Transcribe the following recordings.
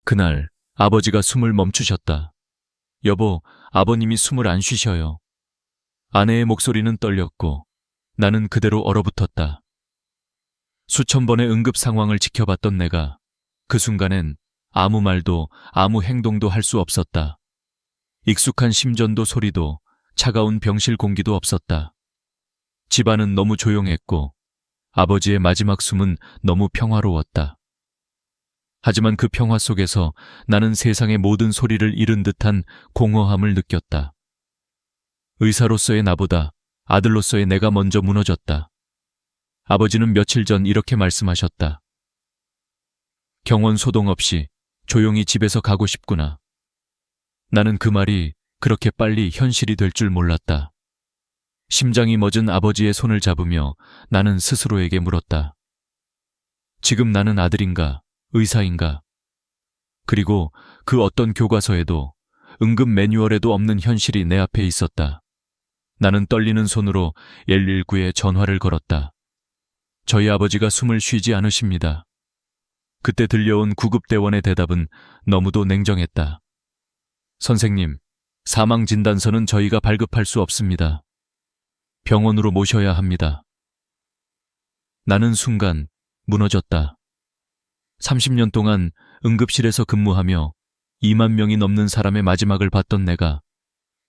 그날 아버지가 숨을 멈추셨다. 여보, 아버님이 숨을 안 쉬셔요. 아내의 목소리는 떨렸고 나는 그대로 얼어붙었다. 수천 번의 응급 상황을 지켜봤던 내가 그 순간엔 아무 말도 아무 행동도 할 수 없었다. 익숙한 심전도 소리도 차가운 병실 공기도 없었다. 집안은 너무 조용했고 아버지의 마지막 숨은 너무 평화로웠다. 하지만 그 평화 속에서 나는 세상의 모든 소리를 잃은 듯한 공허함을 느꼈다. 의사로서의 나보다 아들로서의 내가 먼저 무너졌다. 아버지는 며칠 전 이렇게 말씀하셨다. 경원 소동 없이 조용히 집에서 가고 싶구나. 나는 그 말이 그렇게 빨리 현실이 될 줄 몰랐다. 심장이 멎은 아버지의 손을 잡으며 나는 스스로에게 물었다. 지금 나는 아들인가, 의사인가? 그리고 그 어떤 교과서에도 응급 매뉴얼에도 없는 현실이 내 앞에 있었다. 나는 떨리는 손으로 119에 전화를 걸었다. 저희 아버지가 숨을 쉬지 않으십니다. 그때 들려온 구급대원의 대답은 너무도 냉정했다. 선생님, 사망진단서는 저희가 발급할 수 없습니다. 병원으로 모셔야 합니다. 나는 순간 무너졌다. 30년 동안 응급실에서 근무하며 2만 명이 넘는 사람의 마지막을 봤던 내가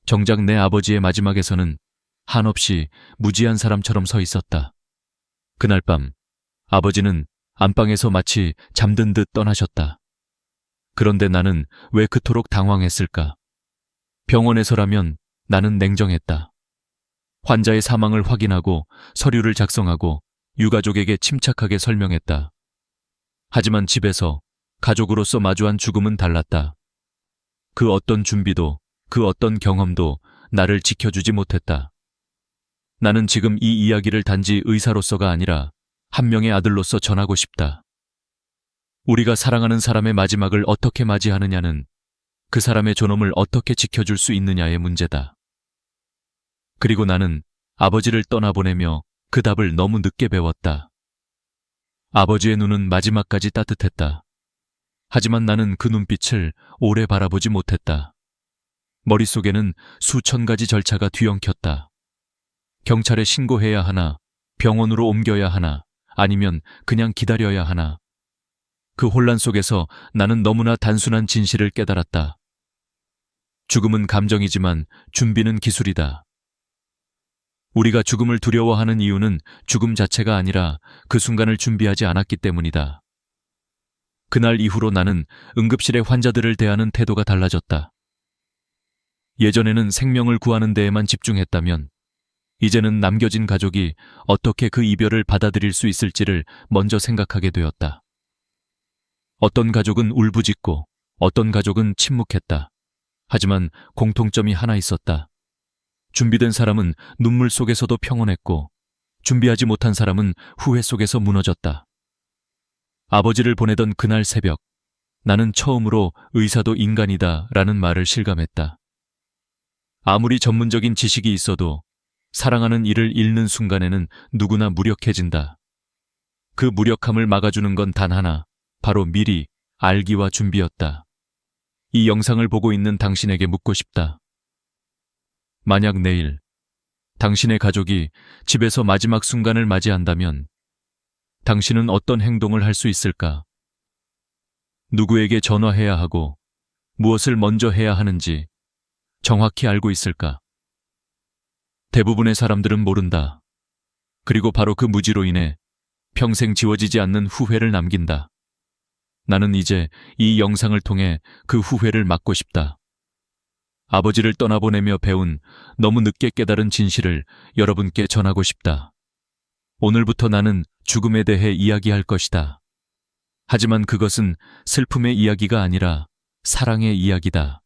정작 내 아버지의 마지막에서는 한없이 무지한 사람처럼 서 있었다. 그날 밤 아버지는 안방에서 마치 잠든 듯 떠나셨다. 그런데 나는 왜 그토록 당황했을까? 병원에서라면 나는 냉정했다. 환자의 사망을 확인하고 서류를 작성하고 유가족에게 침착하게 설명했다. 하지만 집에서 가족으로서 마주한 죽음은 달랐다. 그 어떤 준비도 그 어떤 경험도 나를 지켜주지 못했다. 나는 지금 이 이야기를 단지 의사로서가 아니라 한 명의 아들로서 전하고 싶다. 우리가 사랑하는 사람의 마지막을 어떻게 맞이하느냐는 그 사람의 존엄을 어떻게 지켜줄 수 있느냐의 문제다. 그리고 나는 아버지를 떠나보내며 그 답을 너무 늦게 배웠다. 아버지의 눈은 마지막까지 따뜻했다. 하지만 나는 그 눈빛을 오래 바라보지 못했다. 머릿속에는 수천 가지 절차가 뒤엉켰다. 경찰에 신고해야 하나, 병원으로 옮겨야 하나, 아니면 그냥 기다려야 하나. 그 혼란 속에서 나는 너무나 단순한 진실을 깨달았다. 죽음은 감정이지만 준비는 기술이다. 우리가 죽음을 두려워하는 이유는 죽음 자체가 아니라 그 순간을 준비하지 않았기 때문이다. 그날 이후로 나는 응급실의 환자들을 대하는 태도가 달라졌다. 예전에는 생명을 구하는 데에만 집중했다면 이제는 남겨진 가족이 어떻게 그 이별을 받아들일 수 있을지를 먼저 생각하게 되었다. 어떤 가족은 울부짖고 어떤 가족은 침묵했다. 하지만 공통점이 하나 있었다. 준비된 사람은 눈물 속에서도 평온했고 준비하지 못한 사람은 후회 속에서 무너졌다. 아버지를 보내던 그날 새벽, 나는 처음으로 의사도 인간이다 라는 말을 실감했다. 아무리 전문적인 지식이 있어도 사랑하는 이를 잃는 순간에는 누구나 무력해진다. 그 무력함을 막아주는 건 단 하나, 바로 미리 알기와 준비였다. 이 영상을 보고 있는 당신에게 묻고 싶다. 만약 내일 당신의 가족이 집에서 마지막 순간을 맞이한다면 당신은 어떤 행동을 할 수 있을까? 누구에게 전화해야 하고 무엇을 먼저 해야 하는지 정확히 알고 있을까? 대부분의 사람들은 모른다. 그리고 바로 그 무지로 인해 평생 지워지지 않는 후회를 남긴다. 나는 이제 이 영상을 통해 그 후회를 막고 싶다. 아버지를 떠나보내며 배운 너무 늦게 깨달은 진실을 여러분께 전하고 싶다. 오늘부터 나는 죽음에 대해 이야기할 것이다. 하지만 그것은 슬픔의 이야기가 아니라 사랑의 이야기다.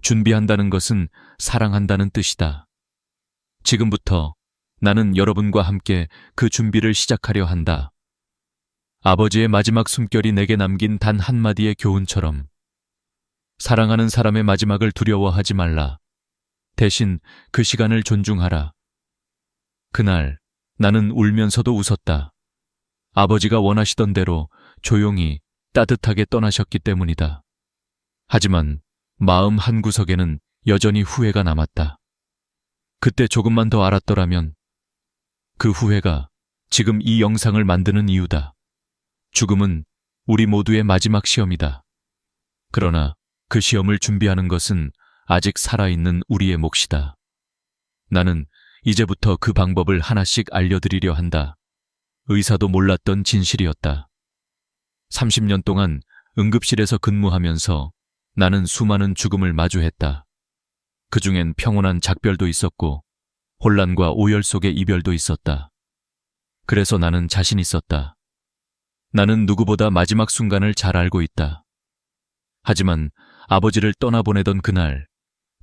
준비한다는 것은 사랑한다는 뜻이다. 지금부터 나는 여러분과 함께 그 준비를 시작하려 한다. 아버지의 마지막 숨결이 내게 남긴 단 한마디의 교훈처럼 사랑하는 사람의 마지막을 두려워하지 말라. 대신 그 시간을 존중하라. 그날 나는 울면서도 웃었다. 아버지가 원하시던 대로 조용히 따뜻하게 떠나셨기 때문이다. 하지만 마음 한구석에는 여전히 후회가 남았다. 그때 조금만 더 알았더라면. 그 후회가 지금 이 영상을 만드는 이유다. 죽음은 우리 모두의 마지막 시험이다. 그러나 그 시험을 준비하는 것은 아직 살아있는 우리의 몫이다. 나는 이제부터 그 방법을 하나씩 알려드리려 한다. 의사도 몰랐던 진실이었다. 30년 동안 응급실에서 근무하면서 나는 수많은 죽음을 마주했다. 그중엔 평온한 작별도 있었고 혼란과 오열 속의 이별도 있었다. 그래서 나는 자신 있었다. 나는 누구보다 마지막 순간을 잘 알고 있다. 하지만 아버지를 떠나보내던 그날,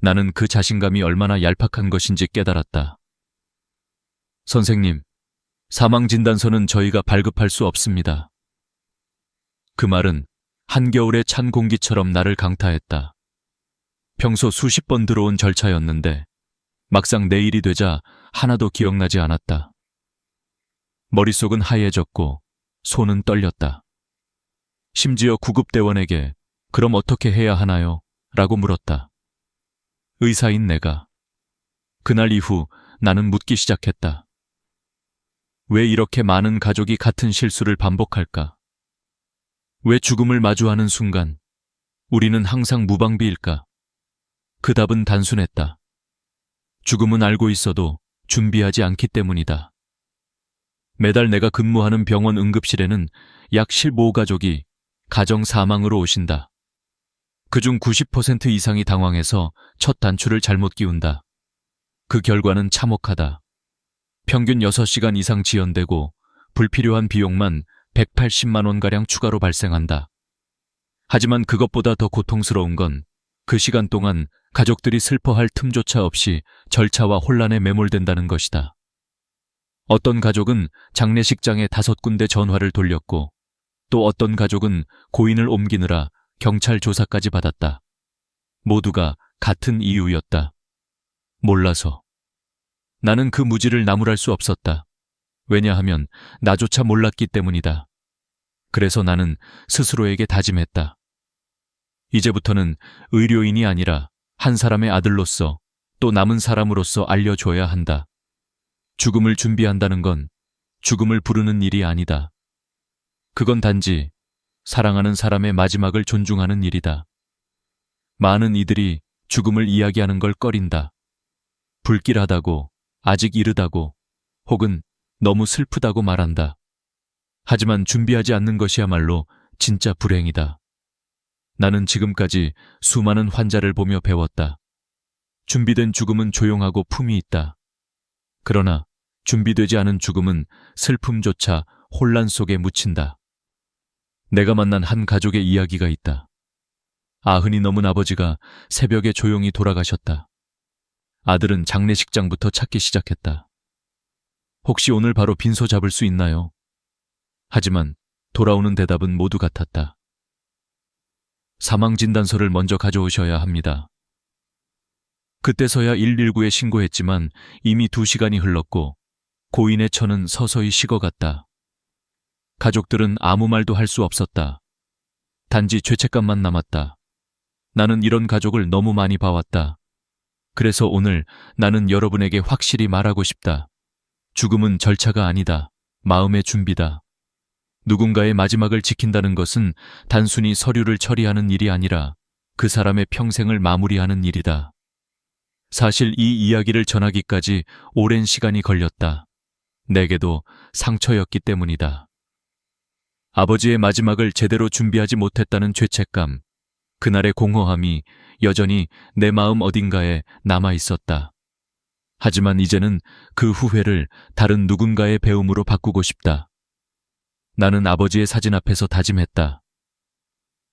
나는 그 자신감이 얼마나 얄팍한 것인지 깨달았다. 선생님, 사망진단서는 저희가 발급할 수 없습니다. 그 말은 한겨울의 찬 공기처럼 나를 강타했다. 평소 수십 번 들어온 절차였는데 막상 내일이 되자 하나도 기억나지 않았다. 머릿속은 하얘졌고 손은 떨렸다. 심지어 구급대원에게 그럼 어떻게 해야 하나요? 라고 물었다. 의사인 내가. 그날 이후 나는 묻기 시작했다. 왜 이렇게 많은 가족이 같은 실수를 반복할까? 왜 죽음을 마주하는 순간 우리는 항상 무방비일까? 그 답은 단순했다. 죽음은 알고 있어도 준비하지 않기 때문이다. 매달 내가 근무하는 병원 응급실에는 약 15가족이 가정 사망으로 오신다. 그중 90% 이상이 당황해서 첫 단추를 잘못 끼운다. 그 결과는 참혹하다. 평균 6시간 이상 지연되고 불필요한 비용만 180만 원가량 추가로 발생한다. 하지만 그것보다 더 고통스러운 건 그 시간 동안 가족들이 슬퍼할 틈조차 없이 절차와 혼란에 매몰된다는 것이다. 어떤 가족은 장례식장에 5군데 전화를 돌렸고 또 어떤 가족은 고인을 옮기느라 경찰 조사까지 받았다. 모두가 같은 이유였다. 몰라서. 나는 그 무지를 나무랄 수 없었다. 왜냐하면 나조차 몰랐기 때문이다. 그래서 나는 스스로에게 다짐했다. 이제부터는 의료인이 아니라 한 사람의 아들로서 또 남은 사람으로서 알려줘야 한다. 죽음을 준비한다는 건 죽음을 부르는 일이 아니다. 그건 단지 사랑하는 사람의 마지막을 존중하는 일이다. 많은 이들이 죽음을 이야기하는 걸 꺼린다. 불길하다고, 아직 이르다고, 혹은 너무 슬프다고 말한다. 하지만 준비하지 않는 것이야말로 진짜 불행이다. 나는 지금까지 수많은 환자를 보며 배웠다. 준비된 죽음은 조용하고 품이 있다. 그러나 준비되지 않은 죽음은 슬픔조차 혼란 속에 묻힌다. 내가 만난 한 가족의 이야기가 있다. 90이 넘은 아버지가 새벽에 조용히 돌아가셨다. 아들은 장례식장부터 찾기 시작했다. 혹시 오늘 바로 빈소 잡을 수 있나요? 하지만 돌아오는 대답은 모두 같았다. 사망진단서를 먼저 가져오셔야 합니다. 그때서야 119에 신고했지만 이미 2시간이 흘렀고 고인의 처는 서서히 식어갔다. 가족들은 아무 말도 할 수 없었다. 단지 죄책감만 남았다. 나는 이런 가족을 너무 많이 봐왔다. 그래서 오늘 나는 여러분에게 확실히 말하고 싶다. 죽음은 절차가 아니다. 마음의 준비다. 누군가의 마지막을 지킨다는 것은 단순히 서류를 처리하는 일이 아니라 그 사람의 평생을 마무리하는 일이다. 사실 이 이야기를 전하기까지 오랜 시간이 걸렸다. 내게도 상처였기 때문이다. 아버지의 마지막을 제대로 준비하지 못했다는 죄책감, 그날의 공허함이 여전히 내 마음 어딘가에 남아 있었다. 하지만 이제는 그 후회를 다른 누군가의 배움으로 바꾸고 싶다. 나는 아버지의 사진 앞에서 다짐했다.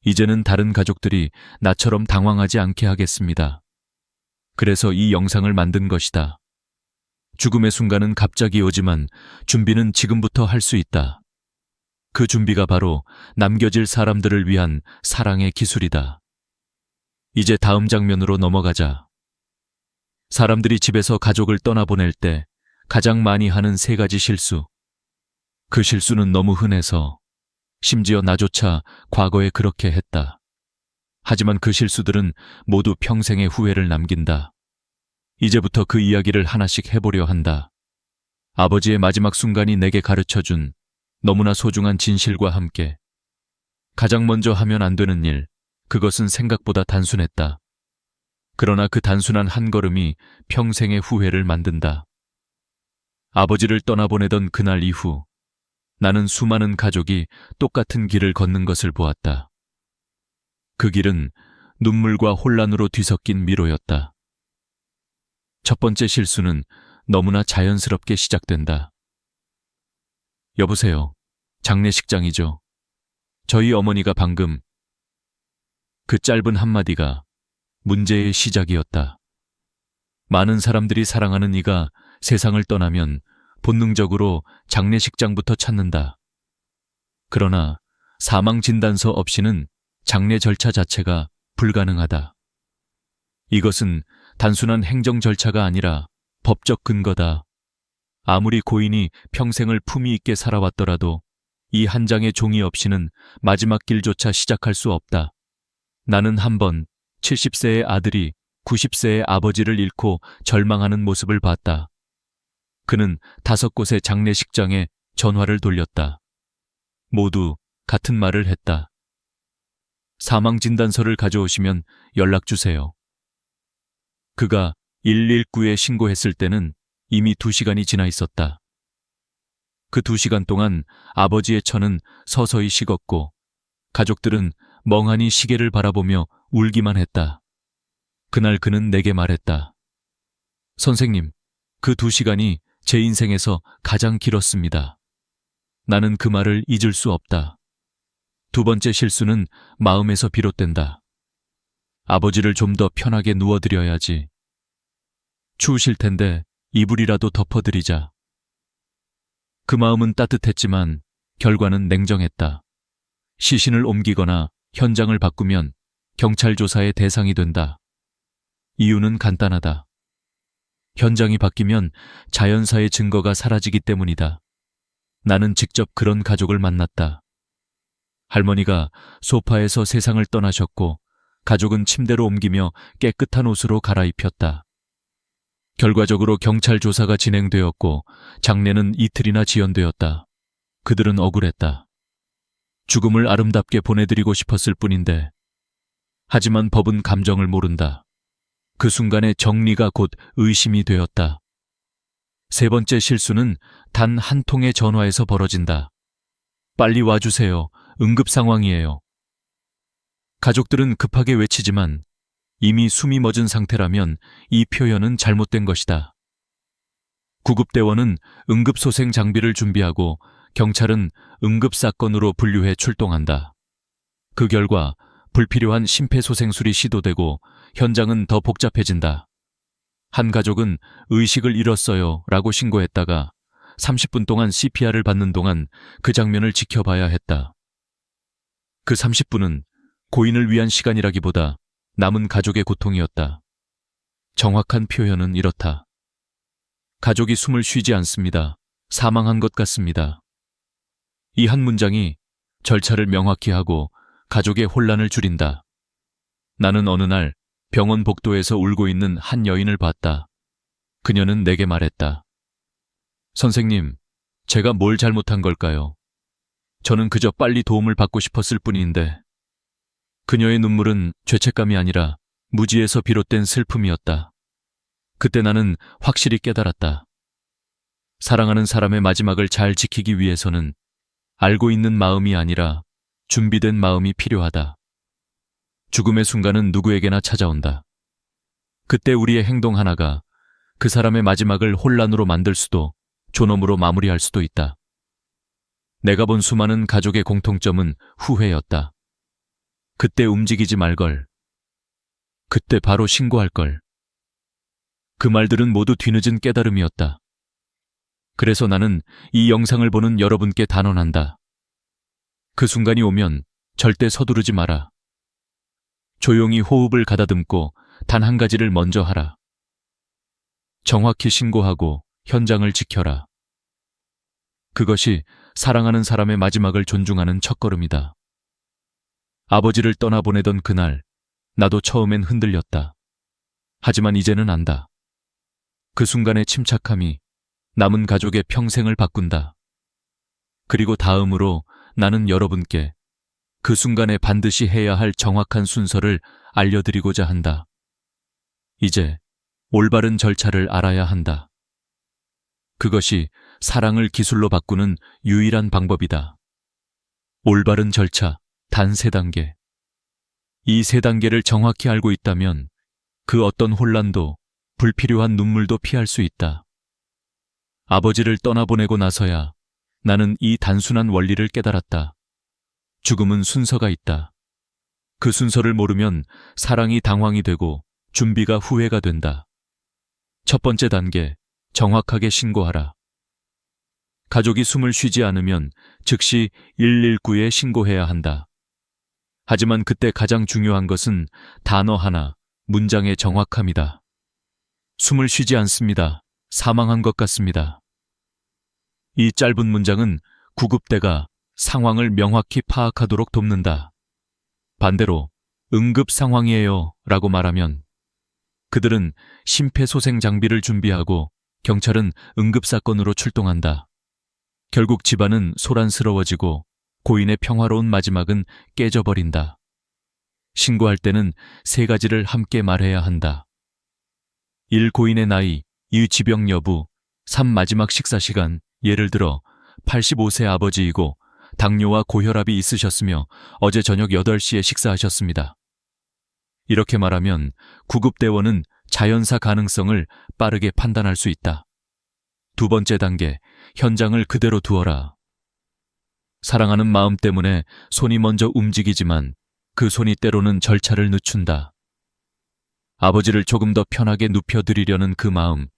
이제는 다른 가족들이 나처럼 당황하지 않게 하겠습니다. 그래서 이 영상을 만든 것이다. 죽음의 순간은 갑자기 오지만 준비는 지금부터 할 수 있다. 그 준비가 바로 남겨질 사람들을 위한 사랑의 기술이다. 이제 다음 장면으로 넘어가자. 사람들이 집에서 가족을 떠나보낼 때 가장 많이 하는 3가지 실수. 그 실수는 너무 흔해서 심지어 나조차 과거에 그렇게 했다. 하지만 그 실수들은 모두 평생의 후회를 남긴다. 이제부터 그 이야기를 하나씩 해보려 한다. 아버지의 마지막 순간이 내게 가르쳐준 너무나 소중한 진실과 함께 가장 먼저 하면 안 되는 일, 그것은 생각보다 단순했다. 그러나 그 단순한 한 걸음이 평생의 후회를 만든다. 아버지를 떠나보내던 그날 이후 나는 수많은 가족이 똑같은 길을 걷는 것을 보았다. 그 길은 눈물과 혼란으로 뒤섞인 미로였다. 첫 번째 실수는 너무나 자연스럽게 시작된다. 여보세요. 장례식장이죠. 저희 어머니가 방금. 그 짧은 한마디가 문제의 시작이었다. 많은 사람들이 사랑하는 이가 세상을 떠나면 본능적으로 장례식장부터 찾는다. 그러나 사망진단서 없이는 장례 절차 자체가 불가능하다. 이것은 단순한 행정 절차가 아니라 법적 근거다. 아무리 고인이 평생을 품위 있게 살아왔더라도 이 한 장의 종이 없이는 마지막 길조차 시작할 수 없다. 나는 한 번 70세의 아들이 90세의 아버지를 잃고 절망하는 모습을 봤다. 그는 5곳의 장례식장에 전화를 돌렸다. 모두 같은 말을 했다. 사망진단서를 가져오시면 연락주세요. 그가 119에 신고했을 때는 이미 2시간이 지나 있었다. 그 2시간 동안 아버지의 처는 서서히 식었고 가족들은 멍하니 시계를 바라보며 울기만 했다. 그날 그는 내게 말했다. 선생님, 그 2시간이 제 인생에서 가장 길었습니다. 나는 그 말을 잊을 수 없다. 두 번째 실수는 마음에서 비롯된다. 아버지를 좀 더 편하게 누워드려야지. 추우실 텐데 이불이라도 덮어드리자. 그 마음은 따뜻했지만 결과는 냉정했다. 시신을 옮기거나 현장을 바꾸면 경찰 조사의 대상이 된다. 이유는 간단하다. 현장이 바뀌면 자연사의 증거가 사라지기 때문이다. 나는 직접 그런 가족을 만났다. 할머니가 소파에서 세상을 떠나셨고 가족은 침대로 옮기며 깨끗한 옷으로 갈아입혔다. 결과적으로 경찰 조사가 진행되었고 장례는 이틀이나 지연되었다. 그들은 억울했다. 죽음을 아름답게 보내드리고 싶었을 뿐인데. 하지만 법은 감정을 모른다. 그 순간의 정리가 곧 의심이 되었다. 세 번째 실수는 단 한 통의 전화에서 벌어진다. 빨리 와주세요. 응급 상황이에요. 가족들은 급하게 외치지만 이미 숨이 멎은 상태라면 이 표현은 잘못된 것이다. 구급대원은 응급소생 장비를 준비하고 경찰은 응급사건으로 분류해 출동한다. 그 결과 불필요한 심폐소생술이 시도되고 현장은 더 복잡해진다. 한 가족은 의식을 잃었어요 라고 신고했다가 30분 동안 CPR을 받는 동안 그 장면을 지켜봐야 했다. 그 30분은 고인을 위한 시간이라기보다 남은 가족의 고통이었다. 정확한 표현은 이렇다. 가족이 숨을 쉬지 않습니다. 사망한 것 같습니다. 이 한 문장이 절차를 명확히 하고 가족의 혼란을 줄인다. 나는 어느 날 병원 복도에서 울고 있는 한 여인을 봤다. 그녀는 내게 말했다. 선생님, 제가 뭘 잘못한 걸까요? 저는 그저 빨리 도움을 받고 싶었을 뿐인데. 그녀의 눈물은 죄책감이 아니라 무지에서 비롯된 슬픔이었다. 그때 나는 확실히 깨달았다. 사랑하는 사람의 마지막을 잘 지키기 위해서는 알고 있는 마음이 아니라 준비된 마음이 필요하다. 죽음의 순간은 누구에게나 찾아온다. 그때 우리의 행동 하나가 그 사람의 마지막을 혼란으로 만들 수도 존엄으로 마무리할 수도 있다. 내가 본 수많은 가족의 공통점은 후회였다. 그때 움직이지 말걸. 그때 바로 신고할걸. 그 말들은 모두 뒤늦은 깨달음이었다. 그래서 나는 이 영상을 보는 여러분께 단언한다. 그 순간이 오면 절대 서두르지 마라. 조용히 호흡을 가다듬고 단 한 가지를 먼저 하라. 정확히 신고하고 현장을 지켜라. 그것이 사랑하는 사람의 마지막을 존중하는 첫걸음이다. 아버지를 떠나보내던 그날, 나도 처음엔 흔들렸다. 하지만 이제는 안다. 그 순간의 침착함이 남은 가족의 평생을 바꾼다. 그리고 다음으로 나는 여러분께 그 순간에 반드시 해야 할 정확한 순서를 알려드리고자 한다. 이제 올바른 절차를 알아야 한다. 그것이 사랑을 기술로 바꾸는 유일한 방법이다. 올바른 절차, 단 3단계. 이 3단계를 정확히 알고 있다면 그 어떤 혼란도 불필요한 눈물도 피할 수 있다. 아버지를 떠나보내고 나서야 나는 이 단순한 원리를 깨달았다. 죽음은 순서가 있다. 그 순서를 모르면 사랑이 당황이 되고 준비가 후회가 된다. 첫 번째 단계, 정확하게 신고하라. 가족이 숨을 쉬지 않으면 즉시 119에 신고해야 한다. 하지만 그때 가장 중요한 것은 단어 하나, 문장의 정확함이다. 숨을 쉬지 않습니다. 사망한 것 같습니다. 이 짧은 문장은 구급대가 상황을 명확히 파악하도록 돕는다. 반대로 응급 상황이에요 라고 말하면 그들은 심폐소생 장비를 준비하고 경찰은 응급사건으로 출동한다. 결국 집안은 소란스러워지고 고인의 평화로운 마지막은 깨져버린다. 신고할 때는 3가지를 함께 말해야 한다. 1. 고인의 나이, 2. 지병 여부, 3. 마지막 식사 시간, 예를 들어 85세 아버지이고 당뇨와 고혈압이 있으셨으며 어제 저녁 8시에 식사하셨습니다. 이렇게 말하면 구급대원은 자연사 가능성을 빠르게 판단할 수 있다. 2번째 단계, 현장을 그대로 두어라. 사랑하는 마음 때문에 손이 먼저 움직이지만 그 손이 때로는 절차를 늦춘다. 아버지를 조금 더 편하게 눕혀드리려는 그 마음,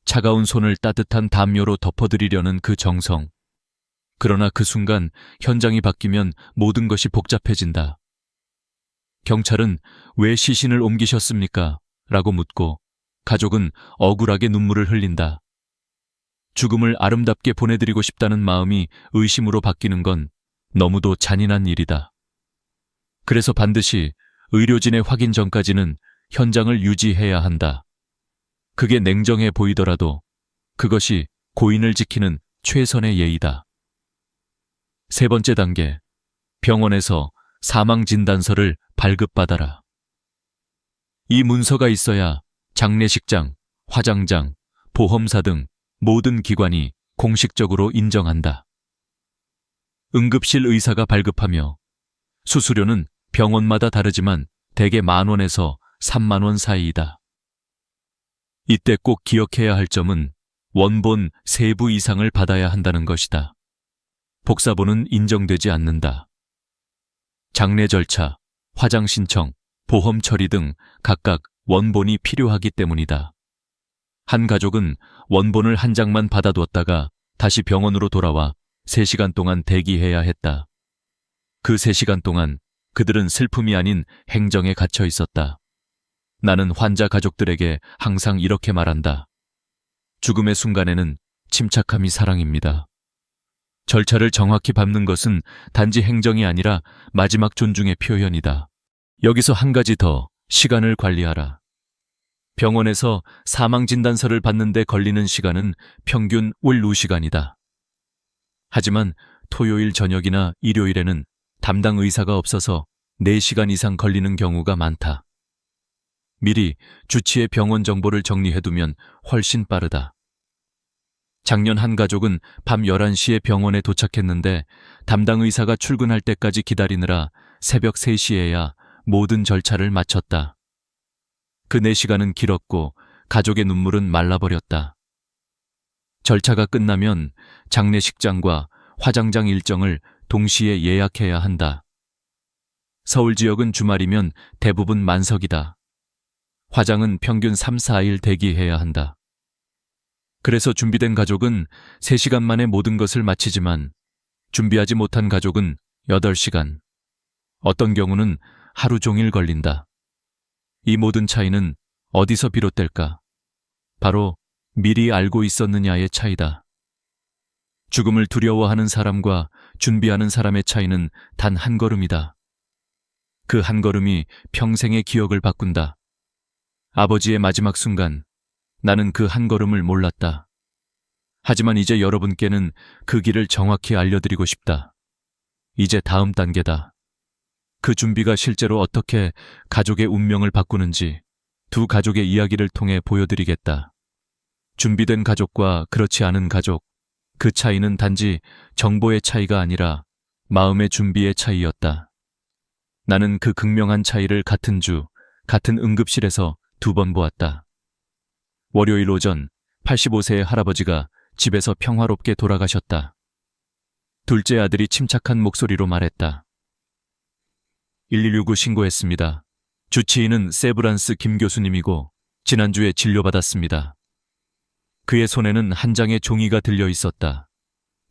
차가운 손을 따뜻한 담요로 덮어드리려는 그 정성. 그러나 그 순간 현장이 바뀌면 모든 것이 복잡해진다. 경찰은 왜 시신을 옮기셨습니까? 라고 묻고 가족은 억울하게 눈물을 흘린다. 죽음을 아름답게 보내드리고 싶다는 마음이 의심으로 바뀌는 건 너무도 잔인한 일이다. 그래서 반드시 의료진의 확인 전까지는 현장을 유지해야 한다. 그게 냉정해 보이더라도 그것이 고인을 지키는 최선의 예의다. 3번째 단계, 병원에서 사망진단서를 발급받아라. 이 문서가 있어야 장례식장, 화장장, 보험사 등 모든 기관이 공식적으로 인정한다. 응급실 의사가 발급하며 수수료는 병원마다 다르지만 대개 10,000원에서 30,000원 사이이다. 이때 꼭 기억해야 할 점은 원본 3부 이상을 받아야 한다는 것이다. 복사본은 인정되지 않는다. 장례 절차, 화장 신청, 보험 처리 등 각각 원본이 필요하기 때문이다. 한 가족은 원본을 한 장만 받아두었다가 다시 병원으로 돌아와 3시간 동안 대기해야 했다. 그 3시간 동안 그들은 슬픔이 아닌 행정에 갇혀 있었다. 나는 환자 가족들에게 항상 이렇게 말한다. 죽음의 순간에는 침착함이 사랑입니다. 절차를 정확히 밟는 것은 단지 행정이 아니라 마지막 존중의 표현이다. 여기서 한 가지 더, 시간을 관리하라. 병원에서 사망진단서를 받는데 걸리는 시간은 평균 올 시간이다. 하지만 토요일 저녁이나 일요일에는 담당 의사가 없어서 4시간 이상 걸리는 경우가 많다. 미리 주치의 병원 정보를 정리해두면 훨씬 빠르다. 작년 한 가족은 밤 11시에 병원에 도착했는데 담당 의사가 출근할 때까지 기다리느라 새벽 3시에야 모든 절차를 마쳤다. 그 4시간은 길었고 가족의 눈물은 말라버렸다. 절차가 끝나면 장례식장과 화장장 일정을 동시에 예약해야 한다. 서울 지역은 주말이면 대부분 만석이다. 화장은 평균 3, 4일 대기해야 한다. 그래서 준비된 가족은 3시간 만에 모든 것을 마치지만 준비하지 못한 가족은 8시간, 어떤 경우는 하루 종일 걸린다. 이 모든 차이는 어디서 비롯될까? 바로 미리 알고 있었느냐의 차이다. 죽음을 두려워하는 사람과 준비하는 사람의 차이는 단 한 걸음이다. 그 한 걸음이 평생의 기억을 바꾼다. 아버지의 마지막 순간, 나는 그 한 걸음을 몰랐다. 하지만 이제 여러분께는 그 길을 정확히 알려드리고 싶다. 이제 다음 단계다. 그 준비가 실제로 어떻게 가족의 운명을 바꾸는지 두 가족의 이야기를 통해 보여드리겠다. 준비된 가족과 그렇지 않은 가족, 그 차이는 단지 정보의 차이가 아니라 마음의 준비의 차이였다. 나는 그 극명한 차이를 같은 주, 같은 응급실에서 2번 보았다. 월요일 오전 85세의 할아버지가 집에서 평화롭게 돌아가셨다. 둘째 아들이 침착한 목소리로 말했다. 1169 신고했습니다. 주치의는 세브란스 김 교수님이고 지난주에 진료받았습니다. 그의 손에는 한 장의 종이가 들려 있었다.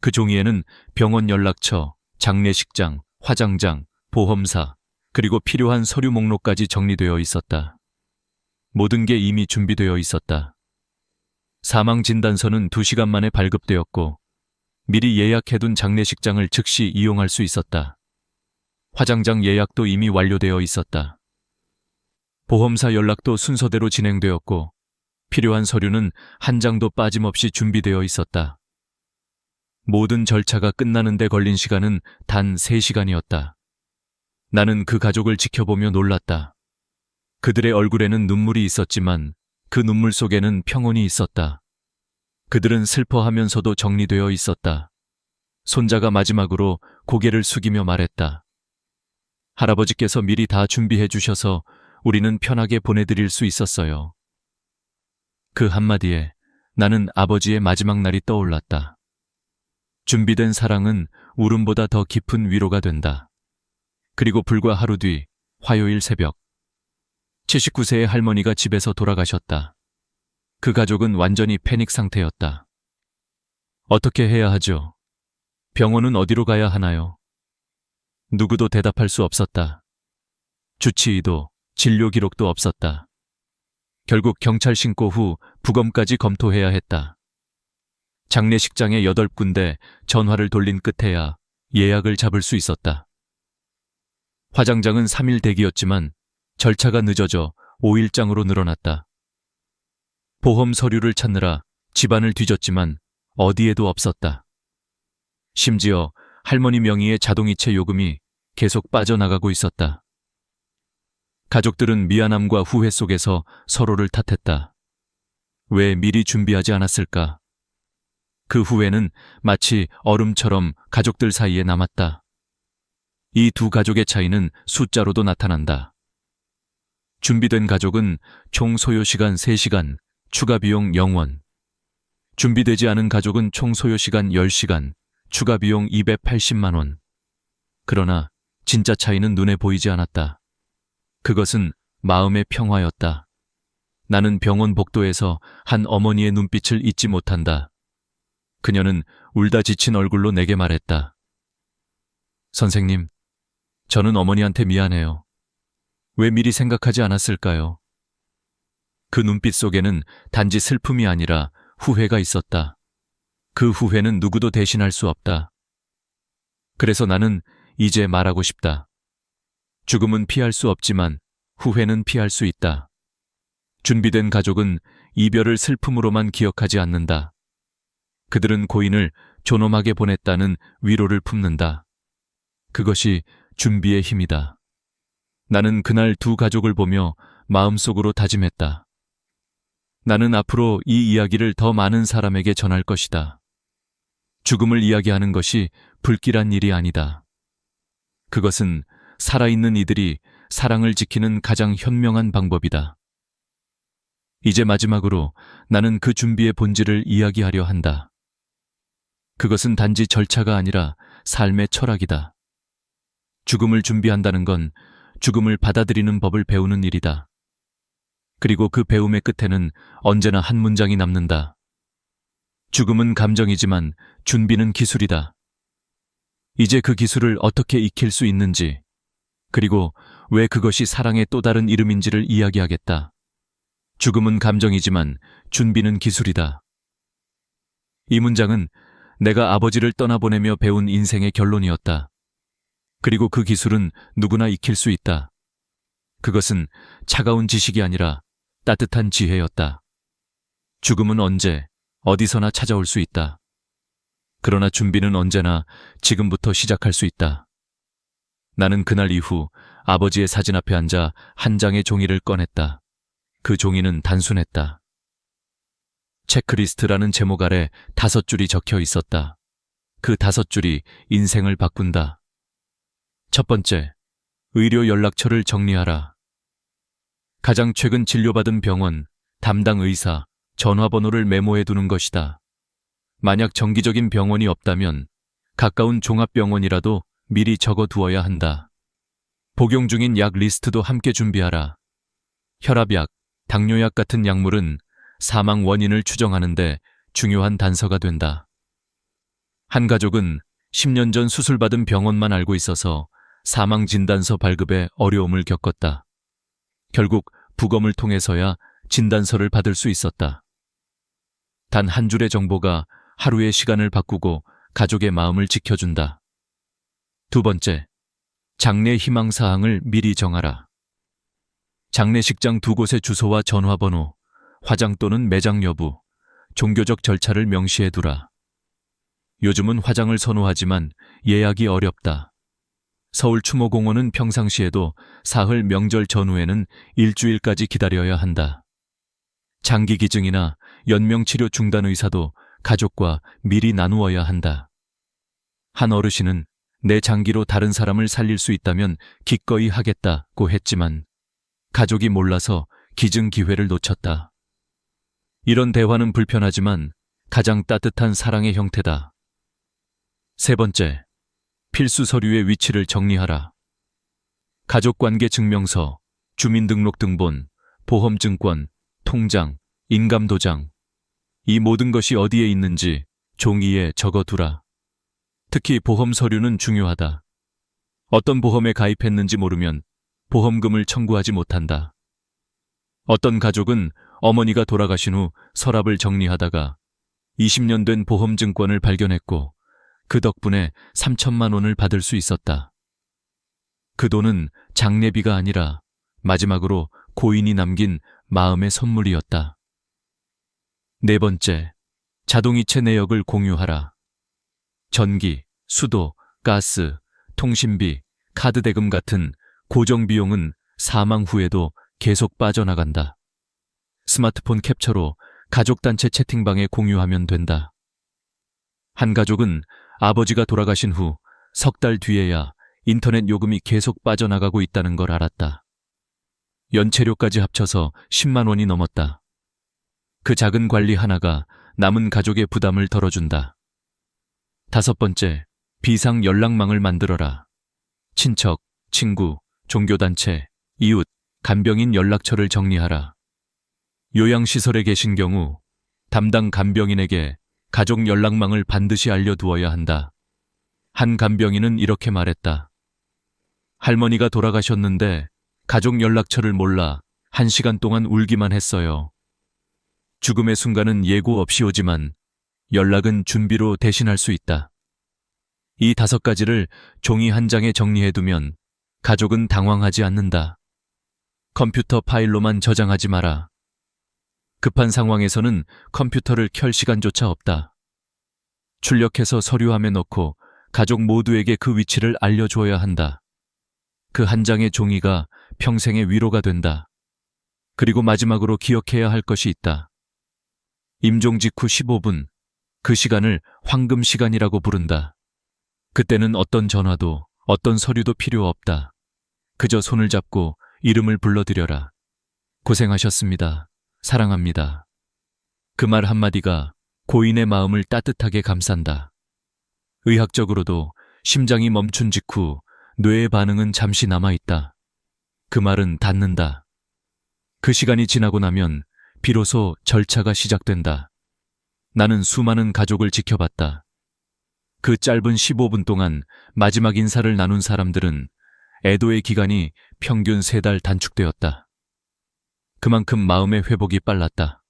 그 종이에는 병원 연락처, 장례식장, 화장장, 보험사, 그리고 필요한 서류 목록까지 정리되어 있었다. 모든 게 이미 준비되어 있었다. 사망 진단서는 2시간 만에 발급되었고 미리 예약해둔 장례식장을 즉시 이용할 수 있었다. 화장장 예약도 이미 완료되어 있었다. 보험사 연락도 순서대로 진행되었고 필요한 서류는 한 장도 빠짐없이 준비되어 있었다. 모든 절차가 끝나는데 걸린 시간은 단 3시간이었다. 나는 그 가족을 지켜보며 놀랐다. 그들의 얼굴에는 눈물이 있었지만 그 눈물 속에는 평온이 있었다. 그들은 슬퍼하면서도 정리되어 있었다. 손자가 마지막으로 고개를 숙이며 말했다. 할아버지께서 미리 다 준비해 주셔서 우리는 편하게 보내드릴 수 있었어요. 그 한마디에 나는 아버지의 마지막 날이 떠올랐다. 준비된 사랑은 울음보다 더 깊은 위로가 된다. 그리고 불과 하루 뒤 화요일 새벽 79세의 할머니가 집에서 돌아가셨다. 그 가족은 완전히 패닉 상태였다. 어떻게 해야 하죠? 병원은 어디로 가야 하나요? 누구도 대답할 수 없었다. 주치의도 진료 기록도 없었다. 결국 경찰 신고 후 부검까지 검토해야 했다. 장례식장에 8군데 전화를 돌린 끝에야 예약을 잡을 수 있었다. 화장장은 3일 대기였지만 절차가 늦어져 5일장으로 늘어났다. 보험 서류를 찾느라 집안을 뒤졌지만 어디에도 없었다. 심지어 할머니 명의의 자동이체 요금이 계속 빠져나가고 있었다. 가족들은 미안함과 후회 속에서 서로를 탓했다. 왜 미리 준비하지 않았을까? 그 후회는 마치 얼음처럼 가족들 사이에 남았다. 이 두 가족의 차이는 숫자로도 나타난다. 준비된 가족은 총 소요시간 3시간, 추가 비용 0원. 준비되지 않은 가족은 총 소요시간 10시간, 추가 비용 280만 원. 그러나 진짜 차이는 눈에 보이지 않았다. 그것은 마음의 평화였다. 나는 병원 복도에서 한 어머니의 눈빛을 잊지 못한다. 그녀는 울다 지친 얼굴로 내게 말했다. 선생님, 저는 어머니한테 미안해요. 왜 미리 생각하지 않았을까요? 그 눈빛 속에는 단지 슬픔이 아니라 후회가 있었다. 그 후회는 누구도 대신할 수 없다. 그래서 나는 이제 말하고 싶다. 죽음은 피할 수 없지만 후회는 피할 수 있다. 준비된 가족은 이별을 슬픔으로만 기억하지 않는다. 그들은 고인을 존엄하게 보냈다는 위로를 품는다. 그것이 준비의 힘이다. 나는 그날 두 가족을 보며 마음속으로 다짐했다. 나는 앞으로 이 이야기를 더 많은 사람에게 전할 것이다. 죽음을 이야기하는 것이 불길한 일이 아니다. 그것은 살아있는 이들이 사랑을 지키는 가장 현명한 방법이다. 이제 마지막으로 나는 그 준비의 본질을 이야기하려 한다. 그것은 단지 절차가 아니라 삶의 철학이다. 죽음을 준비한다는 건 죽음을 받아들이는 법을 배우는 일이다. 그리고 그 배움의 끝에는 언제나 한 문장이 남는다. 죽음은 감정이지만 준비는 기술이다. 이제 그 기술을 어떻게 익힐 수 있는지, 그리고 왜 그것이 사랑의 또 다른 이름인지를 이야기하겠다. 죽음은 감정이지만 준비는 기술이다. 이 문장은 내가 아버지를 떠나보내며 배운 인생의 결론이었다. 그리고 그 기술은 누구나 익힐 수 있다. 그것은 차가운 지식이 아니라 따뜻한 지혜였다. 죽음은 언제, 어디서나 찾아올 수 있다. 그러나 준비는 언제나 지금부터 시작할 수 있다. 나는 그날 이후 아버지의 사진 앞에 앉아 한 장의 종이를 꺼냈다. 그 종이는 단순했다. 체크리스트라는 제목 아래 5줄이 적혀 있었다. 그 5줄이 인생을 바꾼다. 첫 번째, 의료 연락처를 정리하라. 가장 최근 진료받은 병원, 담당 의사, 전화번호를 메모해 두는 것이다. 만약 정기적인 병원이 없다면 가까운 종합병원이라도 미리 적어 두어야 한다. 복용 중인 약 리스트도 함께 준비하라. 혈압약, 당뇨약 같은 약물은 사망 원인을 추정하는데 중요한 단서가 된다. 한 가족은 10년 전 수술받은 병원만 알고 있어서 사망 진단서 발급에 어려움을 겪었다. 결국 부검을 통해서야 진단서를 받을 수 있었다. 단 한 줄의 정보가 하루의 시간을 바꾸고 가족의 마음을 지켜준다. 두 번째, 장례 희망사항을 미리 정하라. 장례식장 2곳의 주소와 전화번호, 화장 또는 매장 여부, 종교적 절차를 명시해 두라. 요즘은 화장을 선호하지만 예약이 어렵다. 서울 추모공원은 평상시에도 사흘 명절 전후에는 일주일까지 기다려야 한다. 장기 기증이나 연명치료 중단 의사도 가족과 미리 나누어야 한다. 한 어르신은 내 장기로 다른 사람을 살릴 수 있다면 기꺼이 하겠다고 했지만 가족이 몰라서 기증 기회를 놓쳤다. 이런 대화는 불편하지만 가장 따뜻한 사랑의 형태다. 세 번째, 필수 서류의 위치를 정리하라. 가족관계 증명서, 주민등록등본, 보험증권, 통장, 인감도장, 이 모든 것이 어디에 있는지 종이에 적어두라. 특히 보험 서류는 중요하다. 어떤 보험에 가입했는지 모르면 보험금을 청구하지 못한다. 어떤 가족은 어머니가 돌아가신 후 서랍을 정리하다가 20년 된 보험증권을 발견했고 그 덕분에 3천만 원을 받을 수 있었다. 그 돈은 장례비가 아니라 마지막으로 고인이 남긴 마음의 선물이었다. 네 번째, 자동이체 내역을 공유하라. 전기, 수도, 가스, 통신비, 카드 대금 같은 고정비용은 사망 후에도 계속 빠져나간다. 스마트폰 캡처로 가족단체 채팅방에 공유하면 된다. 한 가족은 아버지가 돌아가신 후 석 달 뒤에야 인터넷 요금이 계속 빠져나가고 있다는 걸 알았다. 연체료까지 합쳐서 10만 원이 넘었다. 그 작은 관리 하나가 남은 가족의 부담을 덜어준다. 다섯 번째, 비상 연락망을 만들어라. 친척, 친구, 종교단체, 이웃, 간병인 연락처를 정리하라. 요양시설에 계신 경우 담당 간병인에게 가족 연락망을 반드시 알려두어야 한다. 한 간병인은 이렇게 말했다. 할머니가 돌아가셨는데 가족 연락처를 몰라 1시간 동안 울기만 했어요. 죽음의 순간은 예고 없이 오지만 연락은 준비로 대신할 수 있다. 이 5가지를 종이 한 장에 정리해두면 가족은 당황하지 않는다. 컴퓨터 파일로만 저장하지 마라. 급한 상황에서는 컴퓨터를 켤 시간조차 없다. 출력해서 서류함에 넣고 가족 모두에게 그 위치를 알려줘야 한다. 그 한 장의 종이가 평생의 위로가 된다. 그리고 마지막으로 기억해야 할 것이 있다. 임종 직후 15분, 그 시간을 황금 시간이라고 부른다. 그때는 어떤 전화도 어떤 서류도 필요 없다. 그저 손을 잡고 이름을 불러드려라. 고생하셨습니다. 사랑합니다. 그 말 한마디가 고인의 마음을 따뜻하게 감싼다. 의학적으로도 심장이 멈춘 직후 뇌의 반응은 잠시 남아있다. 그 말은 닿는다. 그 시간이 지나고 나면 비로소 절차가 시작된다. 나는 수많은 가족을 지켜봤다. 그 짧은 15분 동안 마지막 인사를 나눈 사람들은 애도의 기간이 평균 3달 단축되었다. 그만큼 마음의 회복이 빨랐다.